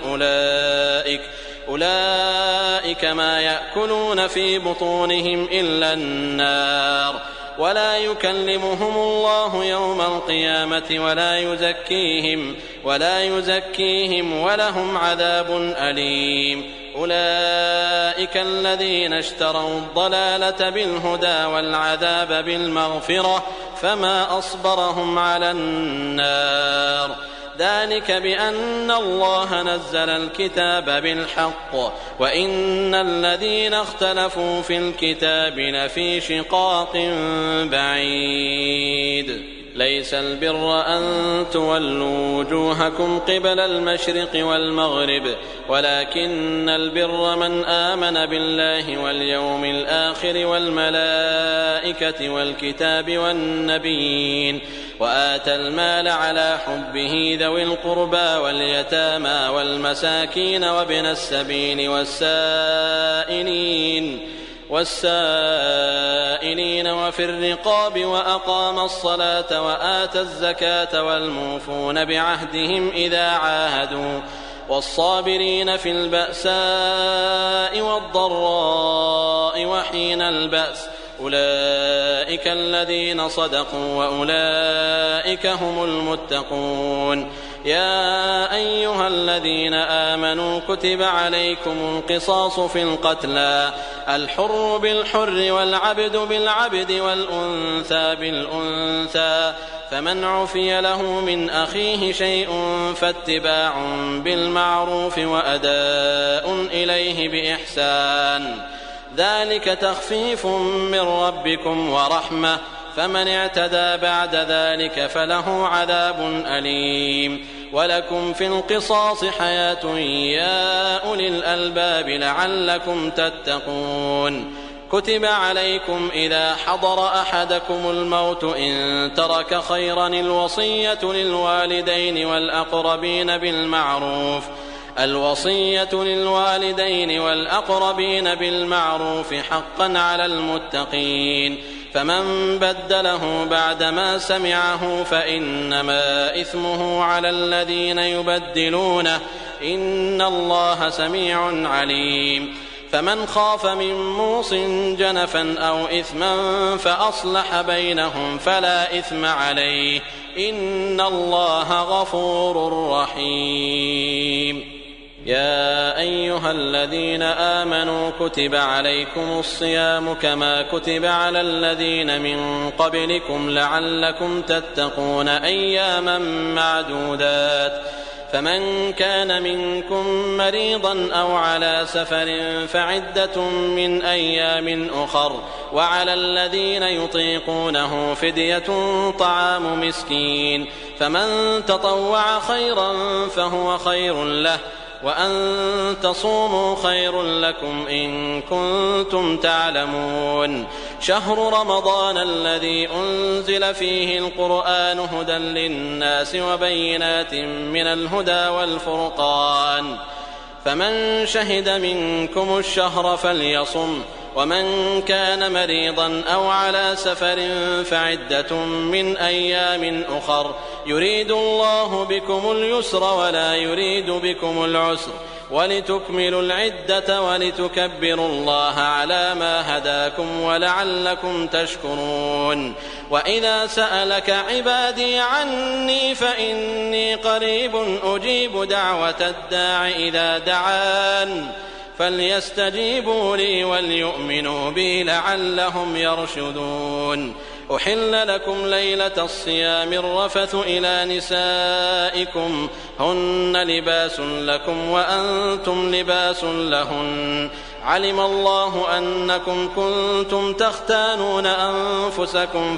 أولئك ما يأكلون في بطونهم إلا النار ولا يكلمهم الله يوم القيامة ولا يزكيهم ولهم عذاب أليم أولئك الذين اشتروا الضلالة بالهدى والعذاب بالمغفرة فما أصبرهم على النار ذلك بأن الله نزل الكتاب بالحق وإن الذين اختلفوا في الكتاب لفي شقاق بعيد ليس البر أن تولوا وجوهكم قبل المشرق والمغرب ولكن البر من آمن بالله واليوم الآخر والملائكة والكتاب والنبيين وآتى المال على حبه ذوي القربى واليتامى والمساكين وابن السبيل والسائلين وفي الرقاب وأقام الصلاة وآتى الزكاة والموفون بعهدهم إذا عاهدوا والصابرين في البأساء والضراء وحين البأس أولئك الذين صدقوا وأولئك هم المتقون يا أيها الذين آمنوا كتب عليكم القصاص في القتلى الحر بالحر والعبد بالعبد والأنثى بالأنثى فمن عفي له من أخيه شيء فاتباع بالمعروف وأداء إليه بإحسان ذلك تخفيف من ربكم ورحمة فمن اعتدى بعد ذلك فله عذاب أليم ولكم في القصاص حياة يا أولي الألباب لعلكم تتقون كتب عليكم إذا حضر أحدكم الموت إن ترك خيرا الوصية للوالدين والأقربين بالمعروف حقا على المتقين فمن بدله بعدما سمعه فإنما إثمه على الذين يبدلونه إن الله سميع عليم فمن خاف من موص جنفا أو إثما فأصلح بينهم فلا إثم عليه إن الله غفور رحيم يا أيها الذين آمنوا كتب عليكم الصيام كما كتب على الذين من قبلكم لعلكم تتقون أياما معدودات فمن كان منكم مريضا أو على سفر فعدة من أيام أخر وعلى الذين يطيقونه فدية طعام مسكين فمن تطوع خيرا فهو خير له وأن تصوموا خير لكم إن كنتم تعلمون شهر رمضان الذي أنزل فيه القرآن هدى للناس وبينات من الهدى والفرقان فمن شهد منكم الشهر فليصم ومن كان مريضا أو على سفر فعدة من أيام أخر يريد الله بكم اليسر ولا يريد بكم العسر ولتكملوا العدة ولتكبروا الله على ما هداكم ولعلكم تشكرون وإذا سألك عبادي عني فإني قريب أجيب دعوة الداع إذا دعان فليستجيبوا لي وليؤمنوا بي لعلهم يرشدون أحل لكم ليلة الصيام الرفث إلى نسائكم هن لباس لكم وأنتم لباس لهن علم الله أنكم كنتم تختانون أنفسكم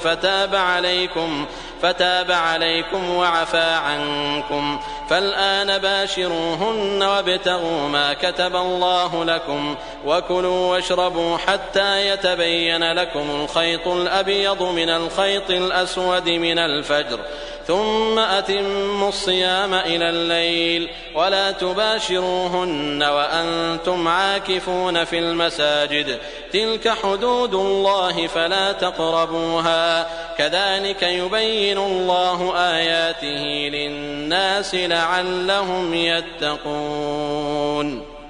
فتاب عليكم وعفى عنكم فالآن باشروهن وابتغوا ما كتب الله لكم وكلوا واشربوا حتى يتبين لكم الخيط الأبيض من الخيط الأسود من الفجر ثم أتموا الصيام إلى الليل ولا تباشروهن وأنتم عاكفون في المساجد تلك حدود الله فلا تقربوها كذلك يبين الله آياته للناس لعلهم يتقون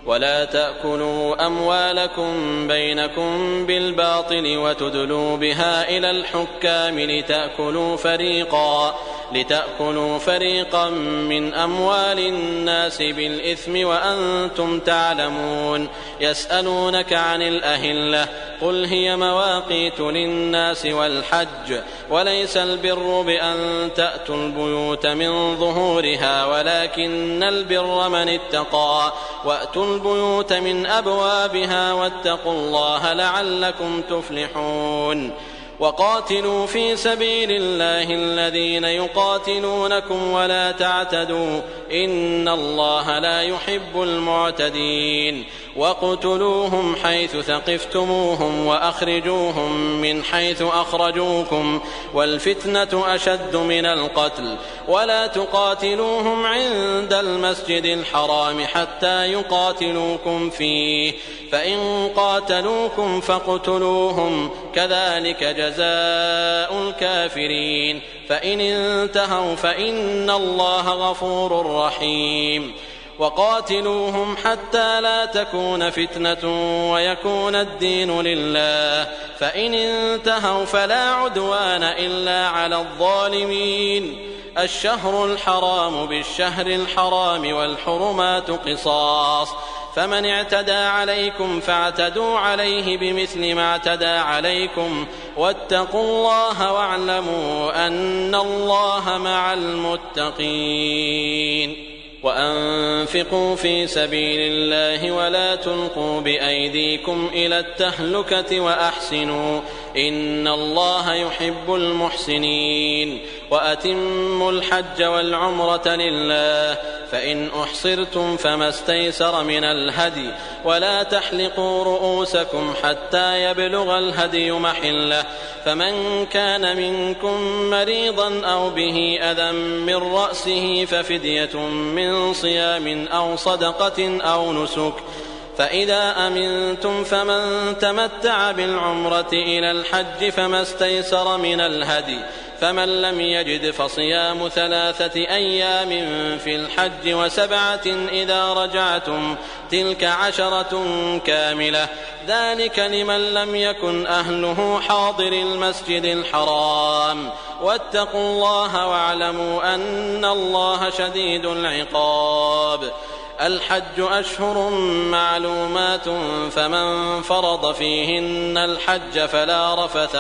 ولا تأكلوا أموالكم بينكم بالباطل وتدلوا بها إلى الحكام لتأكلوا فريقا من أموال الناس بالإثم وأنتم تعلمون يسألونك عن الأهلة قل هي مواقيت للناس والحج وليس البر بأن تأتوا البيوت من ظهورها ولكن البر من اتقى وأتوا البيوت من أبوابها واتقوا الله لعلكم تفلحون وقاتلوا في سبيل الله الذين يقاتلونكم ولا تعتدوا إن الله لا يحب المعتدين واقتلوهم حيث ثقفتموهم وأخرجوهم من حيث أخرجوكم والفتنة أشد من القتل ولا تقاتلوهم عند المسجد الحرام حتى يقاتلوكم فيه فإن قاتلوكم فاقتلوهم كذلك جزاء الكافرين فإن انتهوا فإن الله غفور رحيم وقاتلوهم حتى لا تكون فتنة ويكون الدين لله فإن انتهوا فلا عدوان إلا على الظالمين الشهر الحرام بالشهر الحرام والحرمات قصاص فمن اعتدى عليكم فاعتدوا عليه بمثل ما اعتدى عليكم واتقوا الله واعلموا أن الله مع المتقين وأنفقوا في سبيل الله ولا تلقوا بأيديكم إلى التهلكة وأحسنوا إن الله يحب المحسنين وأتموا الحج والعمرة لله فإن أحصرتم فما استيسر من الهدي ولا تحلقوا رؤوسكم حتى يبلغ الهدي محله فمن كان منكم مريضا أو به أذى من رأسه ففدية من صيام أو صدقة أو نسك فإذا أمنتم فمن تمتع بالعمرة إلى الحج فما استيسر من الهدي فمن لم يجد فصيام 3 أيام في الحج و7 إذا رجعتم تلك 10 كاملة ذلك لمن لم يكن أهله حاضر المسجد الحرام واتقوا الله واعلموا أن الله شديد العقاب الحج أشهر معلومات فمن فرض فيهن الحج فلا رفث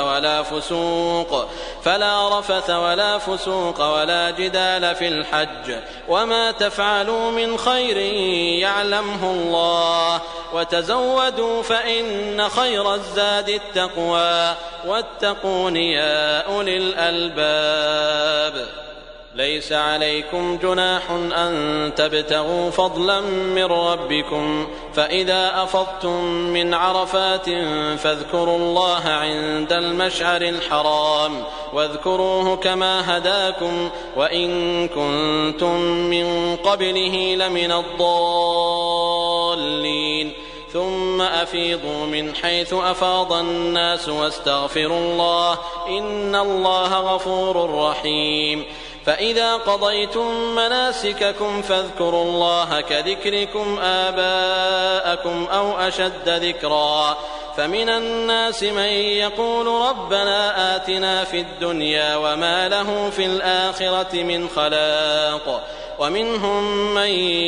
ولا فسوق ولا جدال في الحج وما تفعلوا من خير يعلمه الله وتزودوا فإن خير الزاد التقوى واتقون يا أولي الألباب ليس عليكم جناح أن تبتغوا فضلا من ربكم فإذا أفضتم من عرفات فاذكروا الله عند المشعر الحرام واذكروه كما هداكم وإن كنتم من قبله لمن الضالين ثم أفيضوا من حيث أفاض الناس واستغفروا الله إن الله غفور رحيم فإذا قضيتم مناسككم فاذكروا الله كذكركم آباءكم أو أشد ذكرا فمن الناس من يقول ربنا آتنا في الدنيا وما له في الآخرة من خلاق ومنهم من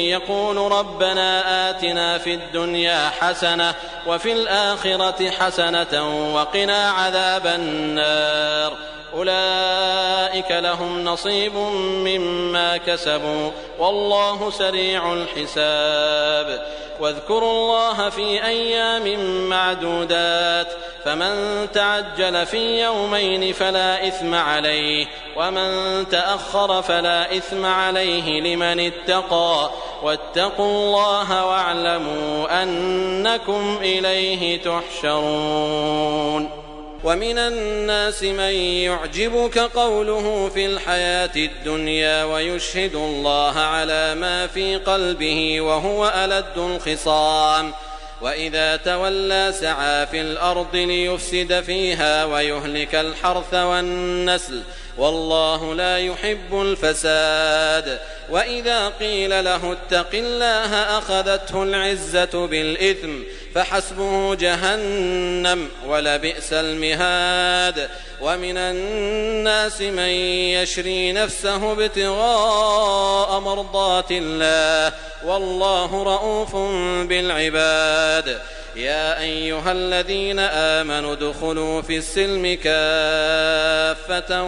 يقول ربنا آتنا في الدنيا حسنة وفي الآخرة حسنة وقنا عذاب النار أولئك لهم نصيب مما كسبوا والله سريع الحساب واذكروا الله في أيام معدودات فمن تعجل في يومين فلا إثم عليه ومن تأخر فلا إثم عليه لمن اتقى واتقوا الله واعلموا أنكم إليه تحشرون. ومن الناس من يعجبك قوله في الحياة الدنيا ويشهد الله على ما في قلبه وهو ألد الخصام وإذا تولى سعى في الأرض ليفسد فيها ويهلك الحرث والنسل والله لا يحب الفساد وإذا قيل له اتق الله أخذته العزة بالإثم فحسبه جهنم ولبئس المهاد ومن الناس من يشري نفسه ابتغاء مرضات الله والله رؤوف بالعباد يا أيها الذين آمنوا ادخلوا في السلم كافة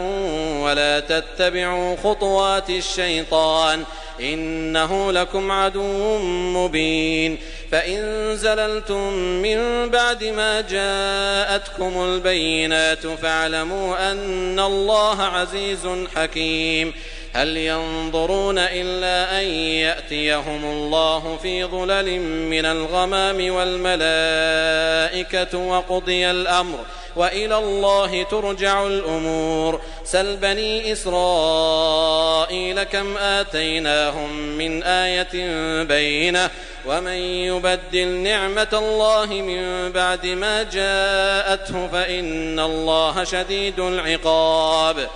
ولا تتبعوا خطوات الشيطان إنه لكم عدو مبين فإن زللتم من بعد ما جاءتكم البينات فاعلموا أن الله عزيز حكيم هل ينظرون إلا أن يأتيهم الله في ظلل من الغمام والملائكة وقضي الأمر وإلى الله ترجع الأمور سل بني إسرائيل كم آتيناهم من آية بينة ومن يبدل نعمة الله من بعد ما جاءته فإن الله شديد العقاب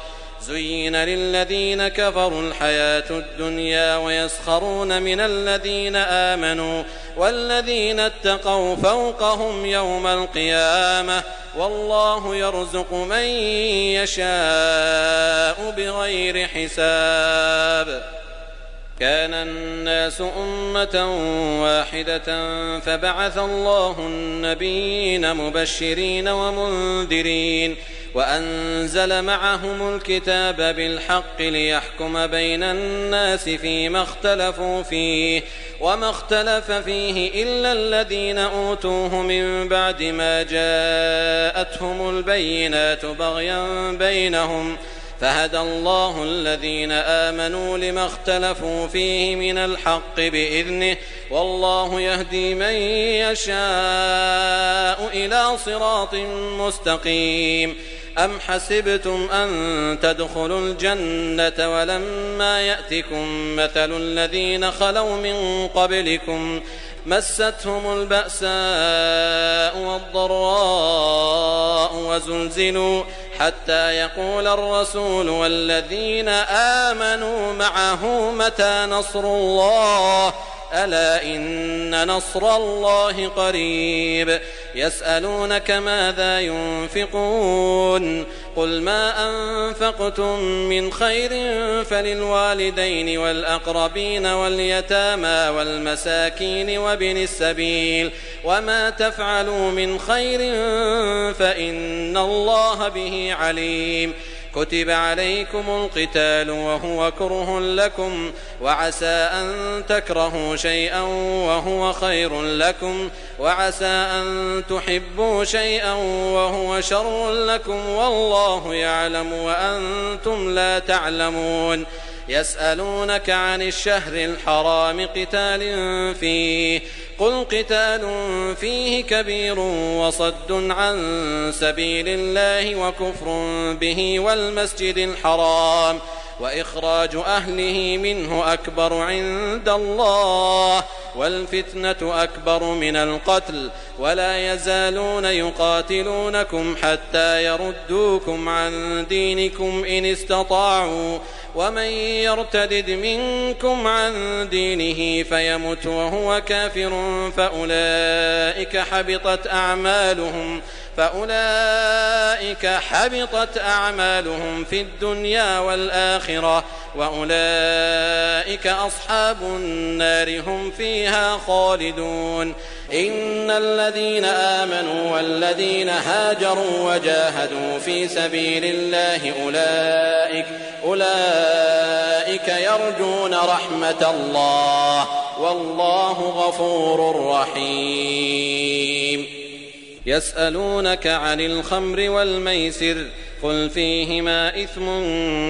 زين للذين كفروا الحياة الدنيا ويسخرون من الذين آمنوا والذين اتقوا فوقهم يوم القيامة والله يرزق من يشاء بغير حساب كان الناس أمة واحدة فبعث الله النبيين مبشرين ومنذرين وأنزل معهم الكتاب بالحق ليحكم بين الناس فيما اختلفوا فيه وما اختلف فيه إلا الذين أوتوه من بعد ما جاءتهم البينات بغيا بينهم فهدى الله الذين آمنوا لما اختلفوا فيه من الحق بإذنه والله يهدي من يشاء إلى صراط مستقيم أم حسبتم أن تدخلوا الجنة ولما يأتكم مثل الذين خلوا من قبلكم مستهم البأساء والضراء وزلزلوا حتى يقول الرسول والذين آمنوا معه متى نصر الله ألا إن نصر الله قريب يسألونك ماذا ينفقون قل ما أنفقتم من خير فللوالدين والأقربين واليتامى والمساكين وابن السبيل وما تفعلوا من خير فإن الله به عليم كتب عليكم القتال وهو كره لكم وعسى أن تكرهوا شيئا وهو خير لكم وعسى أن تحبوا شيئا وهو شر لكم والله يعلم وأنتم لا تعلمون يسألونك عن الشهر الحرام قتال فيه قل قتال فيه كبير وصد عن سبيل الله وكفر به والمسجد الحرام وإخراج أهله منه أكبر عند الله والفتنة أكبر من القتل ولا يزالون يقاتلونكم حتى يردوكم عن دينكم إن استطاعوا ومن يرتدد منكم عن دينه فيمت وهو كافر فأولئك حبطت أعمالهم في الدنيا والآخرة وأولئك أصحاب النار هم فيها خالدون. إن الذين آمنوا والذين هاجروا وجاهدوا في سبيل الله أولئك يرجون رحمة الله والله غفور رحيم. يسألونك عن الخمر والميسر قل فيهما إثم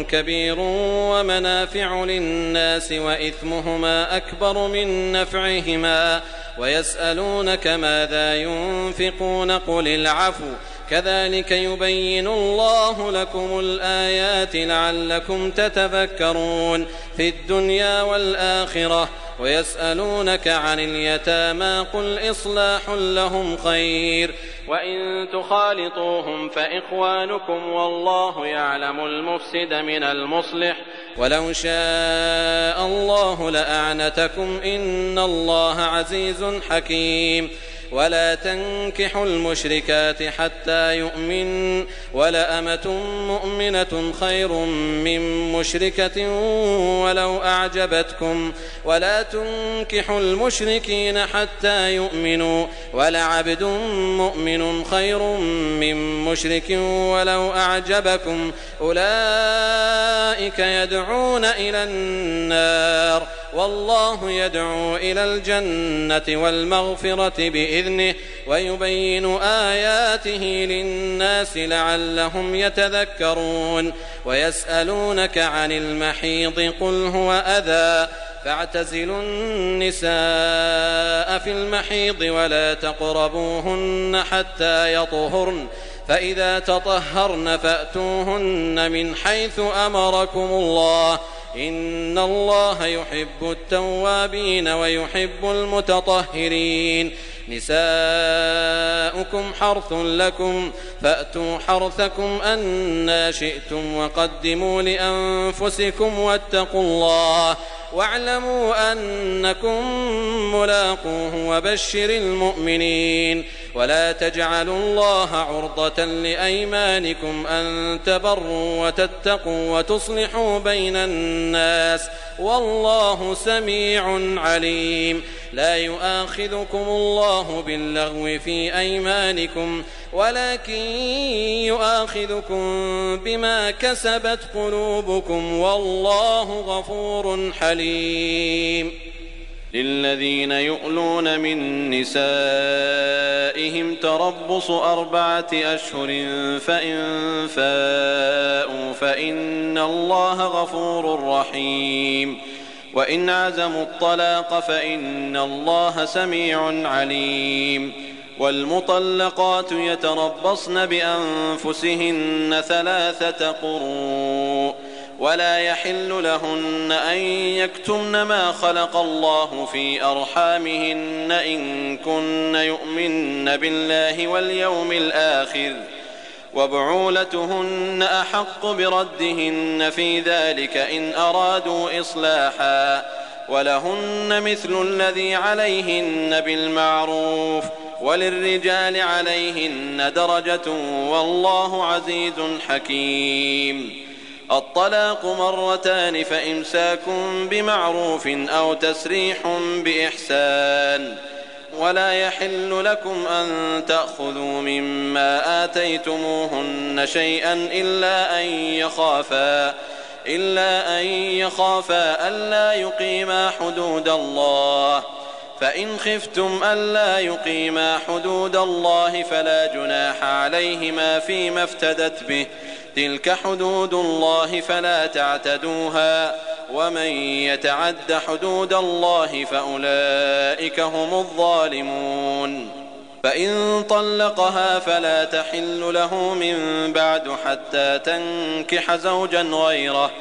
كبير ومنافع للناس وإثمهما أكبر من نفعهما ويسألونك ماذا ينفقون قل العفو كذلك يبين الله لكم الآيات لعلكم تتذكرون في الدنيا والآخرة. ويسألونك عن اليتامى قل إصلاح لهم خير وإن تخالطوهم فإخوانكم والله يعلم المفسد من المصلح ولو شاء الله لأعنتكم إن الله عزيز حكيم. ولا تنكحوا المشركات حتى يؤمن ولأمة مؤمنة خير من مشركة ولو أعجبتكم ولا تنكحوا المشركين حتى يؤمنوا ولعبد مؤمن خير من مشرك ولو أعجبكم أولئك يدعون إلى النار والله يدعو إلى الجنة والمغفرة بإذنه ويبين آياته للناس لعلهم يتذكرون. ويسألونك عن المحيض قل هو أذى فاعتزلوا النساء في المحيض ولا تقربوهن حتى يطهرن فإذا تطهرن فأتوهن من حيث أمركم الله إن الله يحب التوابين ويحب المتطهرين. نساؤكم حرث لكم فأتوا حرثكم أنى شئتم وقدموا لأنفسكم واتقوا الله واعلموا أنكم ملاقوه وبشر المؤمنين. ولا تجعلوا الله عرضة لأيمانكم أن تبروا وتتقوا وتصلحوا بين الناس والله سميع عليم. لا يؤاخذكم الله باللغو في أيمانكم ولكن يؤاخذكم بما كسبت قلوبكم والله غفور حليم. للذين يؤلون من نسائهم تربص 4 أشهر فإن فاءوا فإن الله غفور رحيم. وإن عزموا الطلاق فإن الله سميع عليم. والمطلقات يتربصن بأنفسهن 3 قروء ولا يحل لهن أن يكتمن ما خلق الله في أرحامهن إن كن يؤمن بالله واليوم الآخر وبعولتهن أحق بردهن في ذلك إن أرادوا إصلاحا ولهن مثل الذي عليهن بالمعروف وللرجال عليهن درجة والله عزيز حكيم. الطلاق 2 فإمساك بمعروف أو تسريح بإحسان. ولا يحل لكم أن تأخذوا مما آتيتموهن شيئا إلا أن يخافا ألا يقيما حدود الله فإن خفتم ألا يقيما حدود الله فلا جناح عليهما فيما افتدت به تلك حدود الله فلا تعتدوها ومن يتعد حدود الله فأولئك هم الظالمون. فإن طلقها فلا تحل له من بعد حتى تنكح زوجا غيره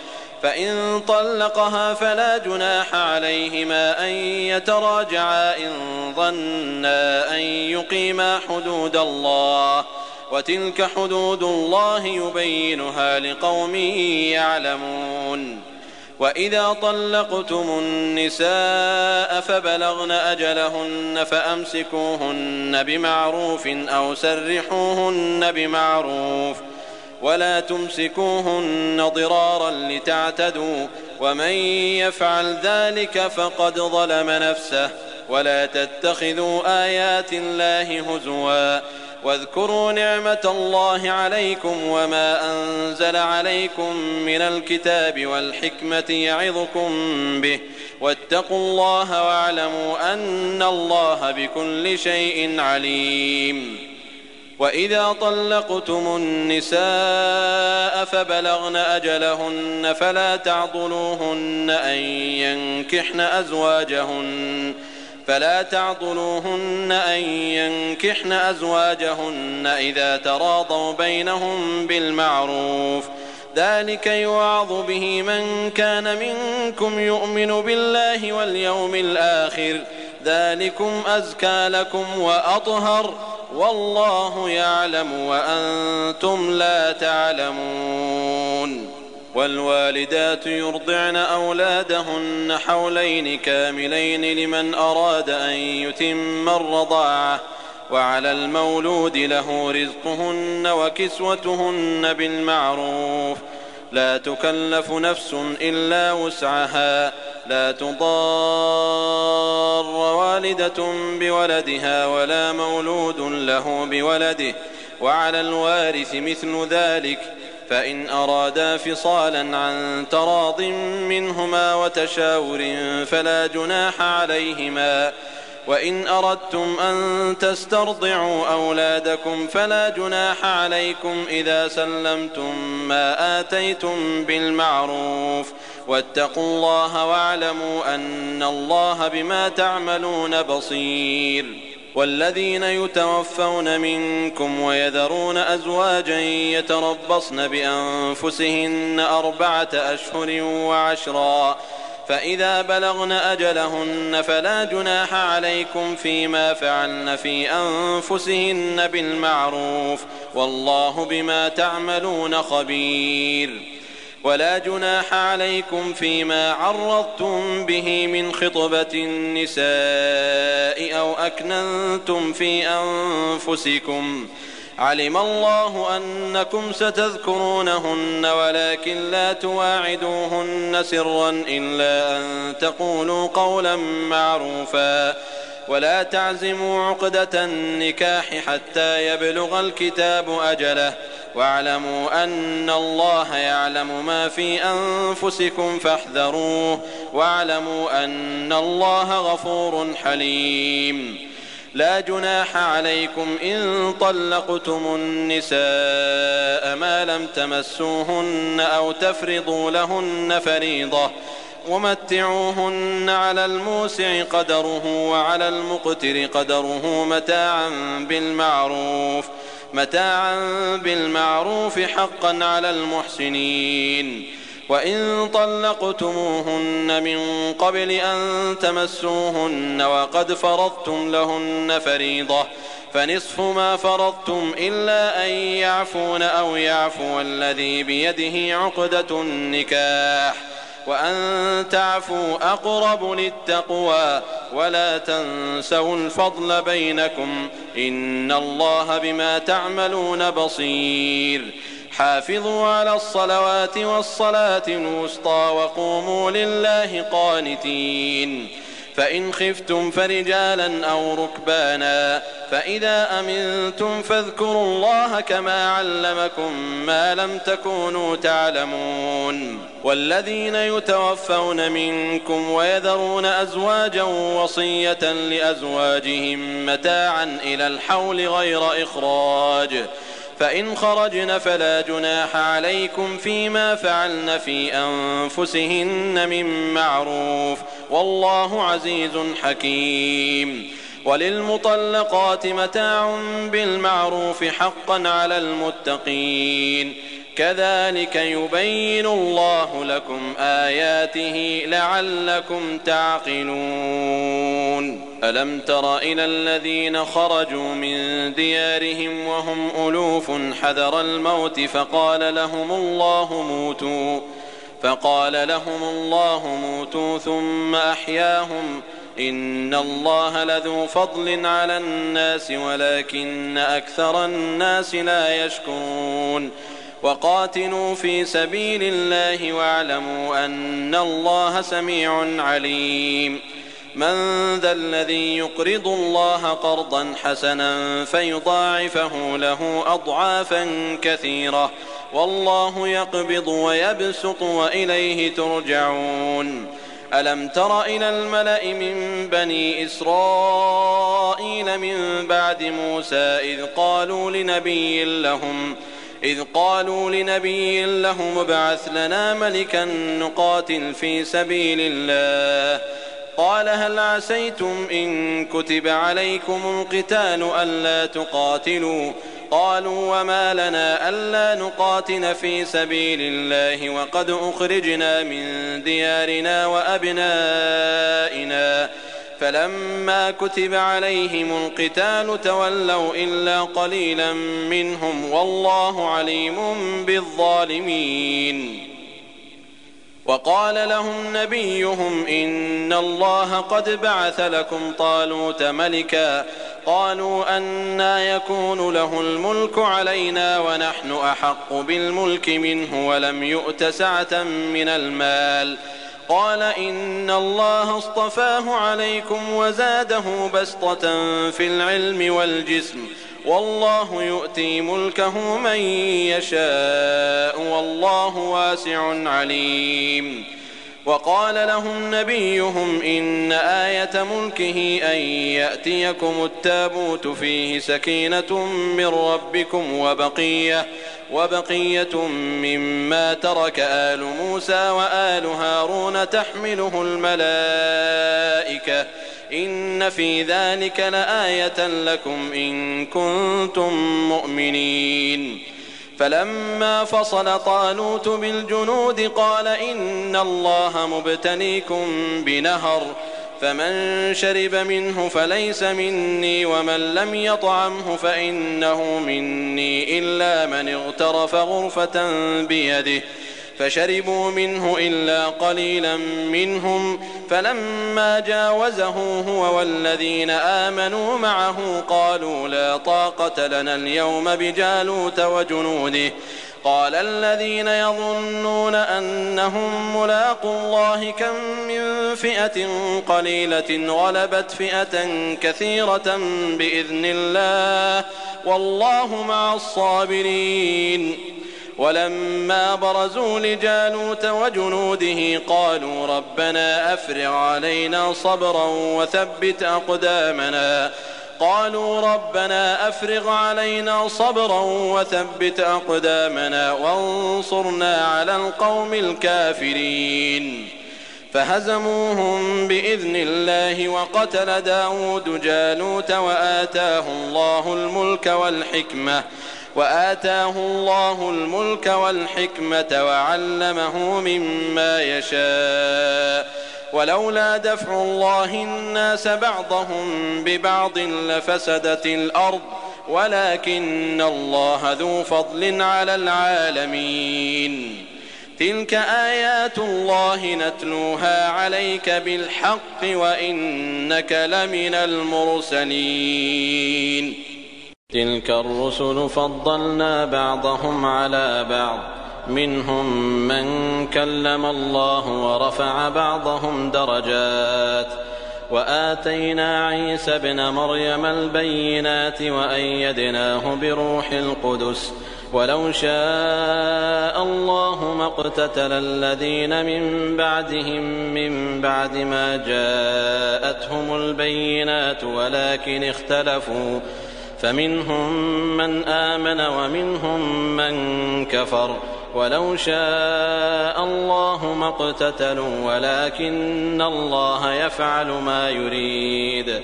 فإن طلقها فلا جناح عليهما أن يتراجعا إن ظنا أن يقيما حدود الله وتلك حدود الله يبينها لقوم يعلمون. وإذا طلقتم النساء فبلغن أجلهن فأمسكوهن بمعروف أو سرحوهن بمعروف ولا تمسكوهن ضرارا لتعتدوا ومن يفعل ذلك فقد ظلم نفسه ولا تتخذوا آيات الله هزوا واذكروا نعمة الله عليكم وما أنزل عليكم من الكتاب والحكمة يعظكم به واتقوا الله واعلموا أن الله بكل شيء عليم. وإذا طلقتم النساء فبلغن أجلهن فلا تعضلوهن أن ينكحن أزواجهن إذا تراضوا بينهم بالمعروف ذلك يوعظ به من كان منكم يؤمن بالله واليوم الآخر ذلكم أزكى لكم وأطهر والله يعلم وأنتم لا تعلمون. والوالدات يرضعن أولادهن حولين كاملين لمن أراد أن يتم الرضاعة وعلى المولود له رزقهن وكسوتهن بالمعروف لا تكلف نفس إلا وسعها لا تضار والدة بولدها ولا مولود له بولده وعلى الوارث مثل ذلك فإن أرادا فصالا عن تراض منهما وتشاور فلا جناح عليهما وإن أردتم أن تسترضعوا أولادكم فلا جناح عليكم إذا سلمتم ما آتيتم بالمعروف واتقوا الله واعلموا أن الله بما تعملون بصير. والذين يتوفون منكم ويذرون أزواجا يتربصن بأنفسهن 4 أشهر و10 فإذا بلغن أجلهن فلا جناح عليكم فيما فعلن في أنفسهن بالمعروف والله بما تعملون خبير. ولا جناح عليكم فيما عرضتم به من خطبة النساء أو أكننتم في أنفسكم علم الله أنكم ستذكرونهن ولكن لا تواعدوهن سرا إلا أن تقولوا قولا معروفا ولا تعزموا عقدة النكاح حتى يبلغ الكتاب أجله واعلموا أن الله يعلم ما في أنفسكم فاحذروه واعلموا أن الله غفور حليم. لا جناح عليكم إن طلقتم النساء ما لم تمسوهن أو تفرضوا لهن فريضة ومتعوهن على الموسع قدره وعلى المقتر قدره متاعا بالمعروف حقا على المحسنين. وإن طلقتموهن من قبل أن تمسوهن وقد فرضتم لهن فريضة فنصف ما فرضتم إلا أن يعفون أو يعفو الذي بيده عقدة النكاح وأن تعفوا أقرب للتقوى ولا تنسوا الفضل بينكم إن الله بما تعملون بصير. حافظوا على الصلوات والصلاة الوسطى وقوموا لله قانتين. فإن خفتم فرجالا أو ركبانا فإذا أمنتم فاذكروا الله كما علمكم ما لم تكونوا تعلمون. والذين يتوفون منكم ويذرون أزواجا وصية لأزواجهم متاعا إلى الحول غير إخراج فإن خرجن فلا جناح عليكم فيما فعلن في أنفسهن من معروف والله عزيز حكيم. وللمطلقات متاع بالمعروف حقا على المتقين كذلك يبين الله لكم آياته لعلكم تعقلون. ألم تر إلى الذين خرجوا من ديارهم وهم ألوف حذر الموت فقال لهم الله موتوا ثم أحياهم إن الله لذو فضل على الناس ولكن أكثر الناس لا يشكرون. وقاتلوا في سبيل الله واعلموا أن الله سميع عليم. من ذا الذي يقرض الله قرضا حسنا فيضاعفه له أضعافا كثيرة والله يقبض ويبسط وإليه ترجعون. ألم تر إلى الملأ من بني إسرائيل من بعد موسى إذ قالوا لنبي لهم ابعث لنا ملكا نقاتل في سبيل الله قال هل عسيتم إن كتب عليكم القتال ألا تقاتلوا قالوا وما لنا ألا نقاتل في سبيل الله وقد أخرجنا من ديارنا وأبنائنا فلما كتب عليهم القتال تولوا إلا قليلا منهم والله عليم بالظالمين. وقال لهم نبيهم إن الله قد بعث لكم طالوت ملكا قالوا أنى يكون له الملك علينا ونحن أحق بالملك منه ولم يؤت سعة من المال قال إن الله اصطفاه عليكم وزاده بسطة في العلم والجسم والله يؤتي ملكه من يشاء والله واسع عليم. وقال لهم نبيهم إن آية ملكه أن يأتيكم التابوت فيه سكينة من ربكم وبقية مما ترك آل موسى وآل هارون تحمله الملائكة إن في ذلك لآية لكم إن كنتم مؤمنين. فلما فصل طالوت بالجنود قال إن الله مبتليكم بنهر فمن شرب منه فليس مني ومن لم يطعمه فإنه مني إلا من اغترف غرفة بيده فشربوا منه إلا قليلا منهم فلما جاوزه هو والذين آمنوا معه قالوا لا طاقة لنا اليوم بجالوت وجنوده قال الذين يظنون أنهم ملاقوا الله كم من فئة قليلة غلبت فئة كثيرة بإذن الله والله مع الصابرين. ولما برزوا لجالوت وجنوده قالوا ربنا أفرغ علينا صبرا وثبت أقدامنا وانصرنا على القوم الكافرين. فهزموهم بإذن الله وقتل داود جالوت وآتاه الله الملك والحكمة وعلمه مما يشاء ولولا دفع الله الناس بعضهم ببعض لفسدت الأرض ولكن الله ذو فضل على العالمين. تلك آيات الله نتلوها عليك بالحق وإنك لمن المرسلين. تلك الرسل فضلنا بعضهم على بعض منهم من كلم الله ورفع بعضهم درجات وآتينا عيسى ابن مريم البينات وأيدناه بروح القدس ولو شاء الله ما اقتتل الذين من بعدهم من بعد ما جاءتهم البينات ولكن اختلفوا فمنهم من آمن ومنهم من كفر ولو شاء الله ما اقتتلوا ولكن الله يفعل ما يريد.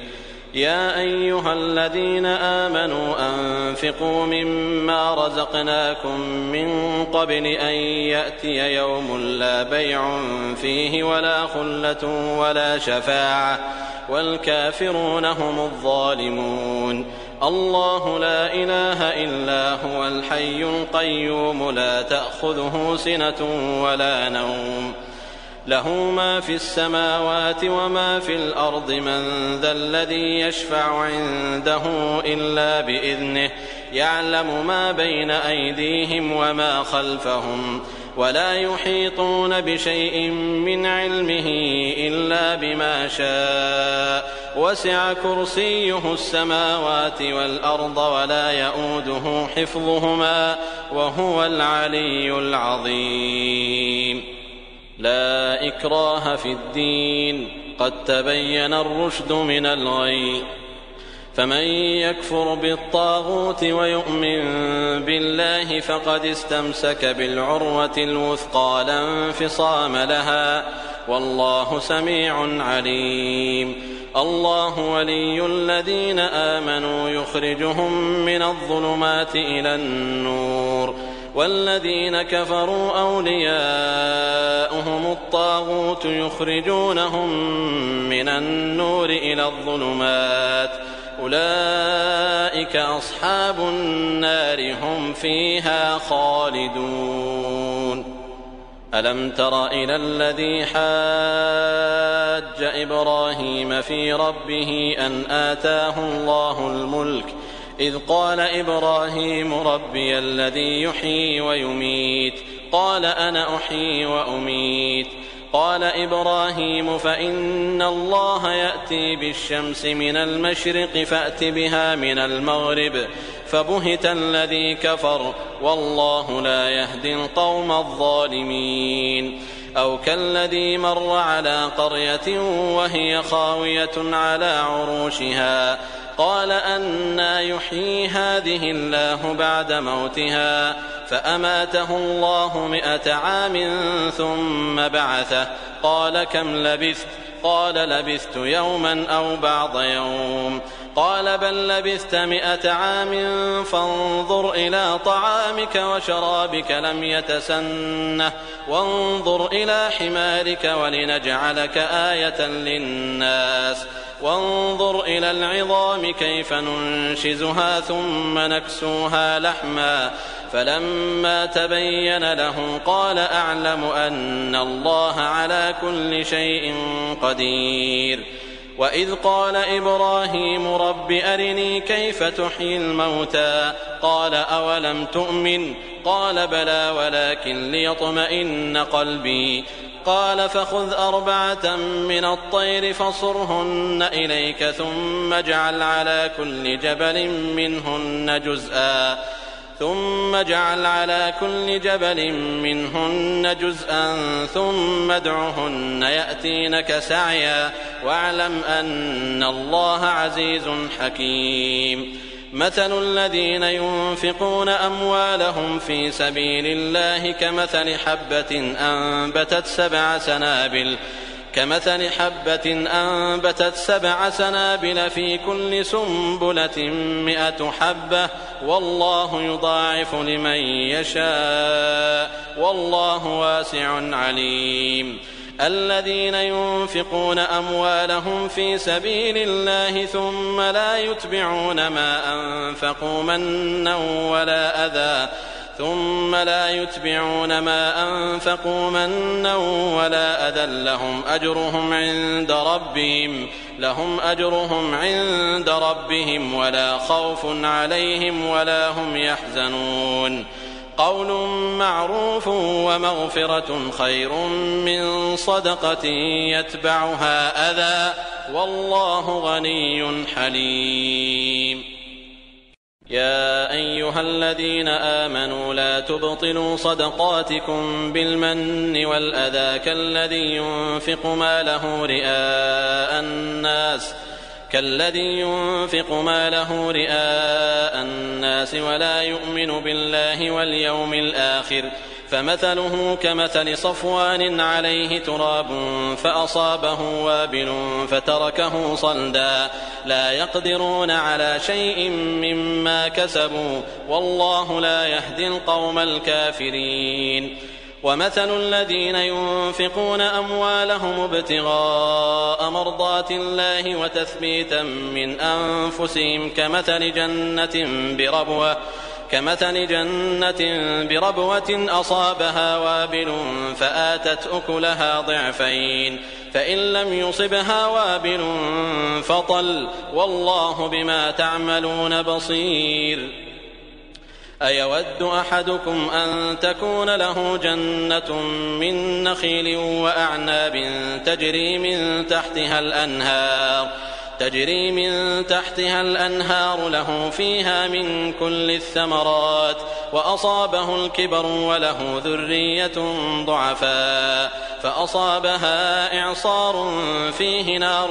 يا أيها الذين آمنوا أنفقوا مما رزقناكم من قبل أن يأتي يوم لا بيع فيه ولا خلة ولا شفاعة والكافرون هم الظالمون. الله لا إله إلا هو الحي القيوم لا تأخذه سنة ولا نوم له ما في السماوات وما في الأرض من ذا الذي يشفع عنده إلا بإذنه يعلم ما بين أيديهم وما خلفهم ولا يحيطون بشيء من علمه إلا بما شاء وسع كرسيه السماوات والأرض ولا يؤوده حفظهما وهو العلي العظيم. لا إكراه في الدين قد تبين الرشد من الغي فمن يكفر بالطاغوت ويؤمن بالله فقد استمسك بالعروة الوثقى لا انفصام لها والله سميع عليم. الله ولي الذين آمنوا يخرجهم من الظلمات إلى النور والذين كفروا أولياؤهم الطاغوت يخرجونهم من النور إلى الظلمات أولئك أصحاب النار هم فيها خالدون. ألم تر إلى الذي حاج إبراهيم في ربه أن آتاه الله الملك إذ قال إبراهيم ربي الذي يحيي ويميت قال أنا أحيي وأميت قال إبراهيم فإن الله يأتي بالشمس من المشرق فأت بها من المغرب فبهت الذي كفر والله لا يهدي القوم الظالمين. أو كالذي مر على قرية وهي خاوية على عروشها قال أنى يحيي هذه الله بعد موتها فأماته الله 100 عام ثم بعثه قال كم لبثت قال لبثت يوما أو بعض يوم قال بل لبثت 100 عام فانظر إلى طعامك وشرابك لم يتسنه وانظر إلى حمارك ولنجعلك آية للناس وانظر إلى العظام كيف ننشزها ثم نكسوها لحما فلما تبين له قال أعلم أن الله على كل شيء قدير. وإذ قال إبراهيم رب أرني كيف تحيي الموتى قال أولم تؤمن قال بلى ولكن ليطمئن قلبي قال فخذ 4 من الطير فصرهن إليك ثم اجعل على كل جبل منهن جزءا ثم ادعهن يأتينك سعيا واعلم أن الله عزيز حكيم. مثل الذين ينفقون أموالهم في سبيل الله كمثل حبة أنبتت 7 سنابل في كل سنبلة 100 حبة والله يضاعف لمن يشاء والله واسع عليم. الذين ينفقون أموالهم في سبيل الله ثم لا يتبعون ما أنفقوا منا ولا أذى لهم أجرهم عند ربهم ولا خوف عليهم ولا هم يحزنون. قول معروف ومغفرة خير من صدقة يتبعها أذى والله غني حليم. يا أيها الذين آمنوا لا تبطلوا صدقاتكم بالمن والأذى كالذي ينفق ماله رئاء الناس ولا يؤمن بالله واليوم الآخر فمثله كمثل صفوان عليه تراب فأصابه وابل فتركه صلدا لا يقدرون على شيء مما كسبوا والله لا يهدي القوم الكافرين. ومثل الذين ينفقون أموالهم ابتغاء مرضات الله وتثبيتا من أنفسهم كمثل جنة بربوة أصابها وابل فآتت أكلها ضعفين فإن لم يصبها وابل فطل والله بما تعملون بصير. أيود أحدكم أن تكون له جنة من نخيل وأعناب تجري من تحتها الأنهار له فيها من كل الثمرات وأصابه الكبر وله ذرية ضعفاء فأصابها إعصار فيه نار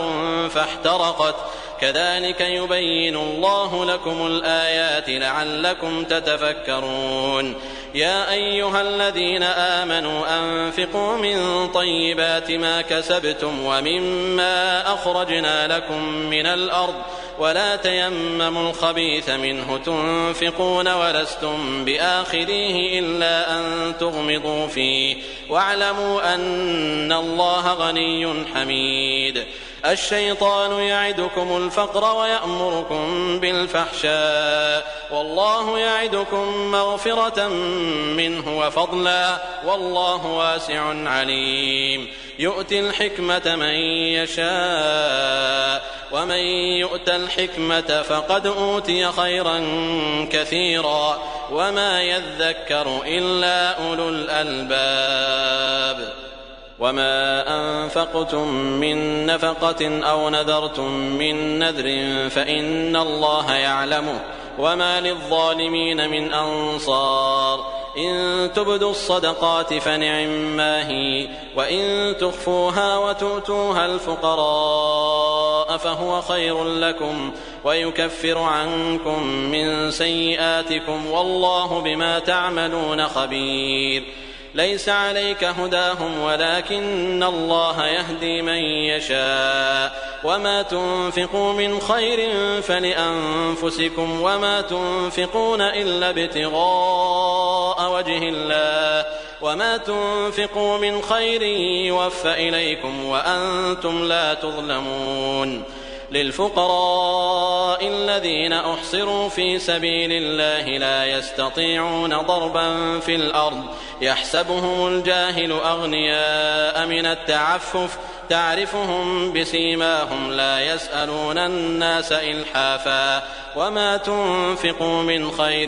فاحترقت كذلك يبين الله لكم الآيات لعلكم تتفكرون يا أيها الذين آمنوا أنفقوا من طيبات ما كسبتم ومما أخرجنا لكم من الأرض ولا تيمموا الخبيث منه تنفقون ولستم بآخذيه إلا أن تغمضوا فيه واعلموا أن الله غني حميد الشيطان يعدكم الفقر ويأمركم بالفحشاء والله يعدكم مغفرة منه وفضلا والله واسع عليم يؤتي الحكمة من يشاء ومن يؤت الحكمة فقد أوتي خيرا كثيرا وما يذكر إلا أولو الألباب وما أنفقتم من نفقة أو نذرتم من نذر فإن الله يعلمه وما للظالمين من أنصار إن تبدوا الصدقات فنعما هي وإن تخفوها وتؤتوها الفقراء فهو خير لكم ويكفر عنكم من سيئاتكم والله بما تعملون خبير ليس عليك هداهم ولكن الله يهدي من يشاء وما تنفقوا من خير فلأنفسكم وما تنفقون إلا ابتغاء وجه الله وما تنفقوا من خير يوفى إليكم وأنتم لا تظلمون للفقراء الذين أحصروا في سبيل الله لا يستطيعون ضربا في الأرض يحسبهم الجاهل أغنياء من التعفف تعرفهم بسيماهم لا يسألون الناس إلحافا وما تنفقوا من خير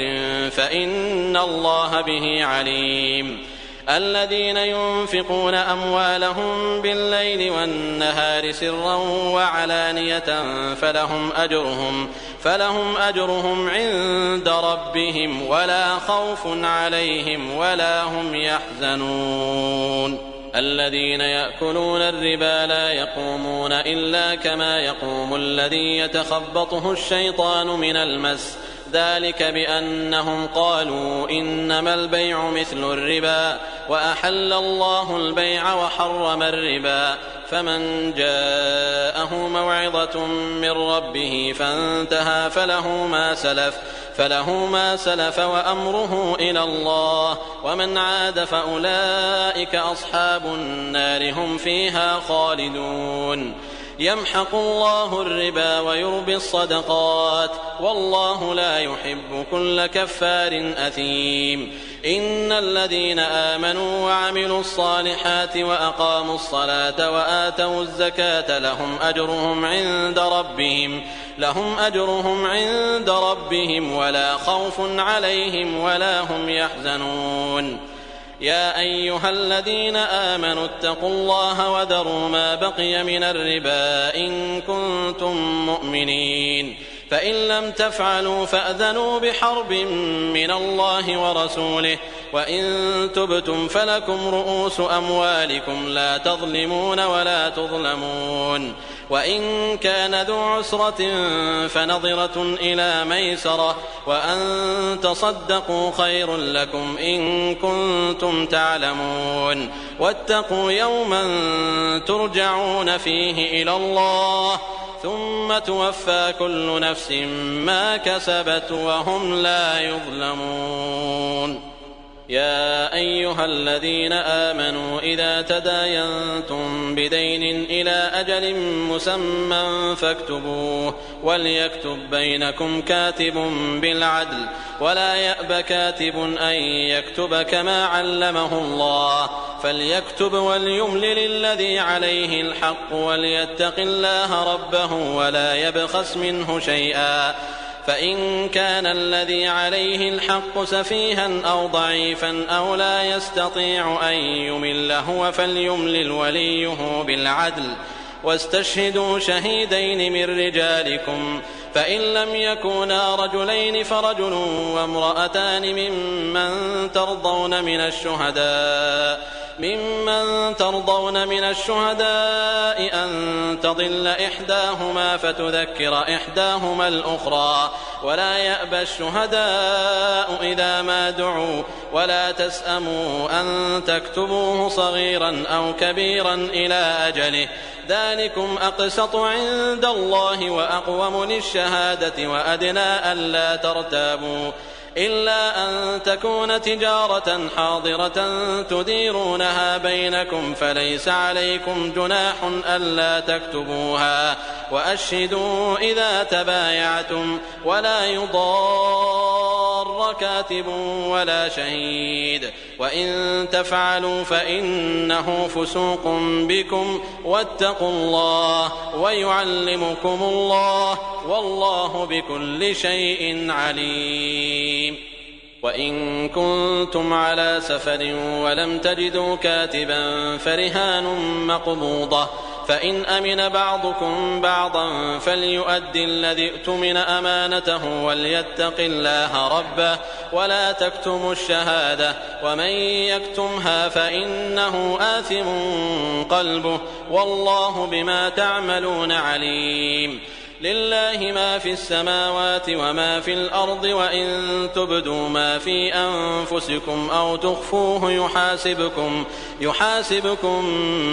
فإن الله به عليم الذين ينفقون أموالهم بالليل والنهار سرا وعلانية فلهم أجرهم عند ربهم ولا خوف عليهم ولا هم يحزنون الذين يأكلون الربا لا يقومون إلا كما يقوم الذي يتخبطه الشيطان من المس ذلك بأنهم قالوا إنما البيع مثل الربا وأحل الله البيع وحرم الربا فمن جاءه موعظة من ربه فانتهى فله ما سلف وأمره إلى الله ومن عاد فأولئك أصحاب النار هم فيها خالدون يمحق الله الربا ويربي الصدقات والله لا يحب كل كفار أثيم إن الذين آمنوا وعملوا الصالحات وأقاموا الصلاة وآتوا الزكاة لهم أجرهم عند ربهم ولا خوف عليهم ولا هم يحزنون يا أيها الذين آمنوا اتقوا الله وذروا ما بقي من الربا إن كنتم مؤمنين فإن لم تفعلوا فأذنوا بحرب من الله ورسوله وإن تبتم فلكم رؤوس أموالكم لا تظلمون ولا تظلمون وإن كان ذو عسرة فنظرة إلى ميسرة وأن تصدقوا خير لكم إن كنتم تعلمون واتقوا يوما ترجعون فيه إلى الله ثم توفى كل نفس ما كسبت وهم لا يظلمون يا أيها الذين آمنوا إذا تداينتم بدين إلى أجل مسمى فاكتبوه وليكتب بينكم كاتب بالعدل ولا يأب كاتب أن يكتب كما علمه الله فليكتب وليملل الذي عليه الحق وليتق الله ربه ولا يبخس منه شيئا فإن كان الذي عليه الحق سفيها أو ضعيفا أو لا يستطيع أن يمل هو فليملل وليه بالعدل واستشهدوا شهيدين من رجالكم فإن لم يكونا رجلين فرجل وامرأتان ممن ترضون من الشهداء أن تضل إحداهما فتذكر إحداهما الأخرى ولا يأبى الشهداء إذا ما دعوا ولا تسأموا أن تكتبوه صغيرا أو كبيرا إلى أجله ذلكم أقسط عند الله وأقوم للشهادة وأدنى ألا ترتابوا إلا أن تكون تجارة حاضرة تديرونها بينكم فليس عليكم جناح ألا تكتبوها وأشهدوا إذا تبايعتم ولا يضار كاتب ولا شهيد وإن تفعلوا فإنه فسوق بكم واتقوا الله ويعلمكم الله والله بكل شيء عليم. وإن كنتم على سفر ولم تجدوا كاتبا فرهان مقبوضة فإن أمن بعضكم بعضا فليؤد الذي اؤتمن أمانته وليتق الله ربه ولا تكتموا الشهادة ومن يكتمها فإنه آثم قلبه والله بما تعملون عليم. لله ما في السماوات وما في الأرض وإن تبدوا ما في أنفسكم أو تخفوه يحاسبكم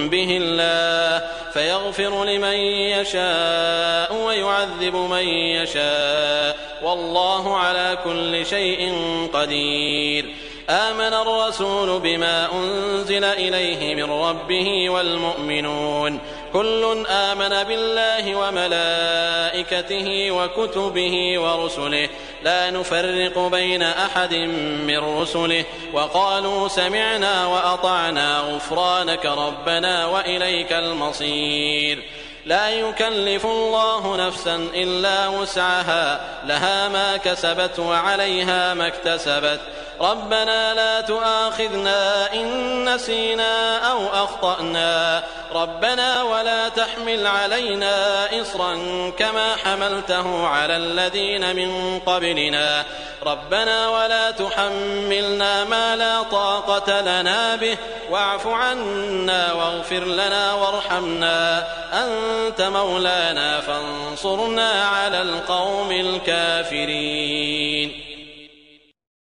به الله فيغفر لمن يشاء ويعذب من يشاء والله على كل شيء قدير. آمن الرسول بما أنزل إليه من ربه والمؤمنون كل آمن بالله وملائكته وكتبه ورسله لا نفرق بين أحد من رسله وقالوا سمعنا وأطعنا غفرانك ربنا وإليك المصير. لا يكلف الله نفسا إلا وسعها لها ما كسبت وعليها ما اكتسبت ربنا لا تؤاخذنا إن نسينا أو أخطأنا ربنا ولا تحمل علينا إصرا كما حملته على الذين من قبلنا ربنا ولا تحملنا ما لا طاقة لنا به واعف عنا واغفر لنا وارحمنا أنت مولانا فانصرنا على القوم الكافرين.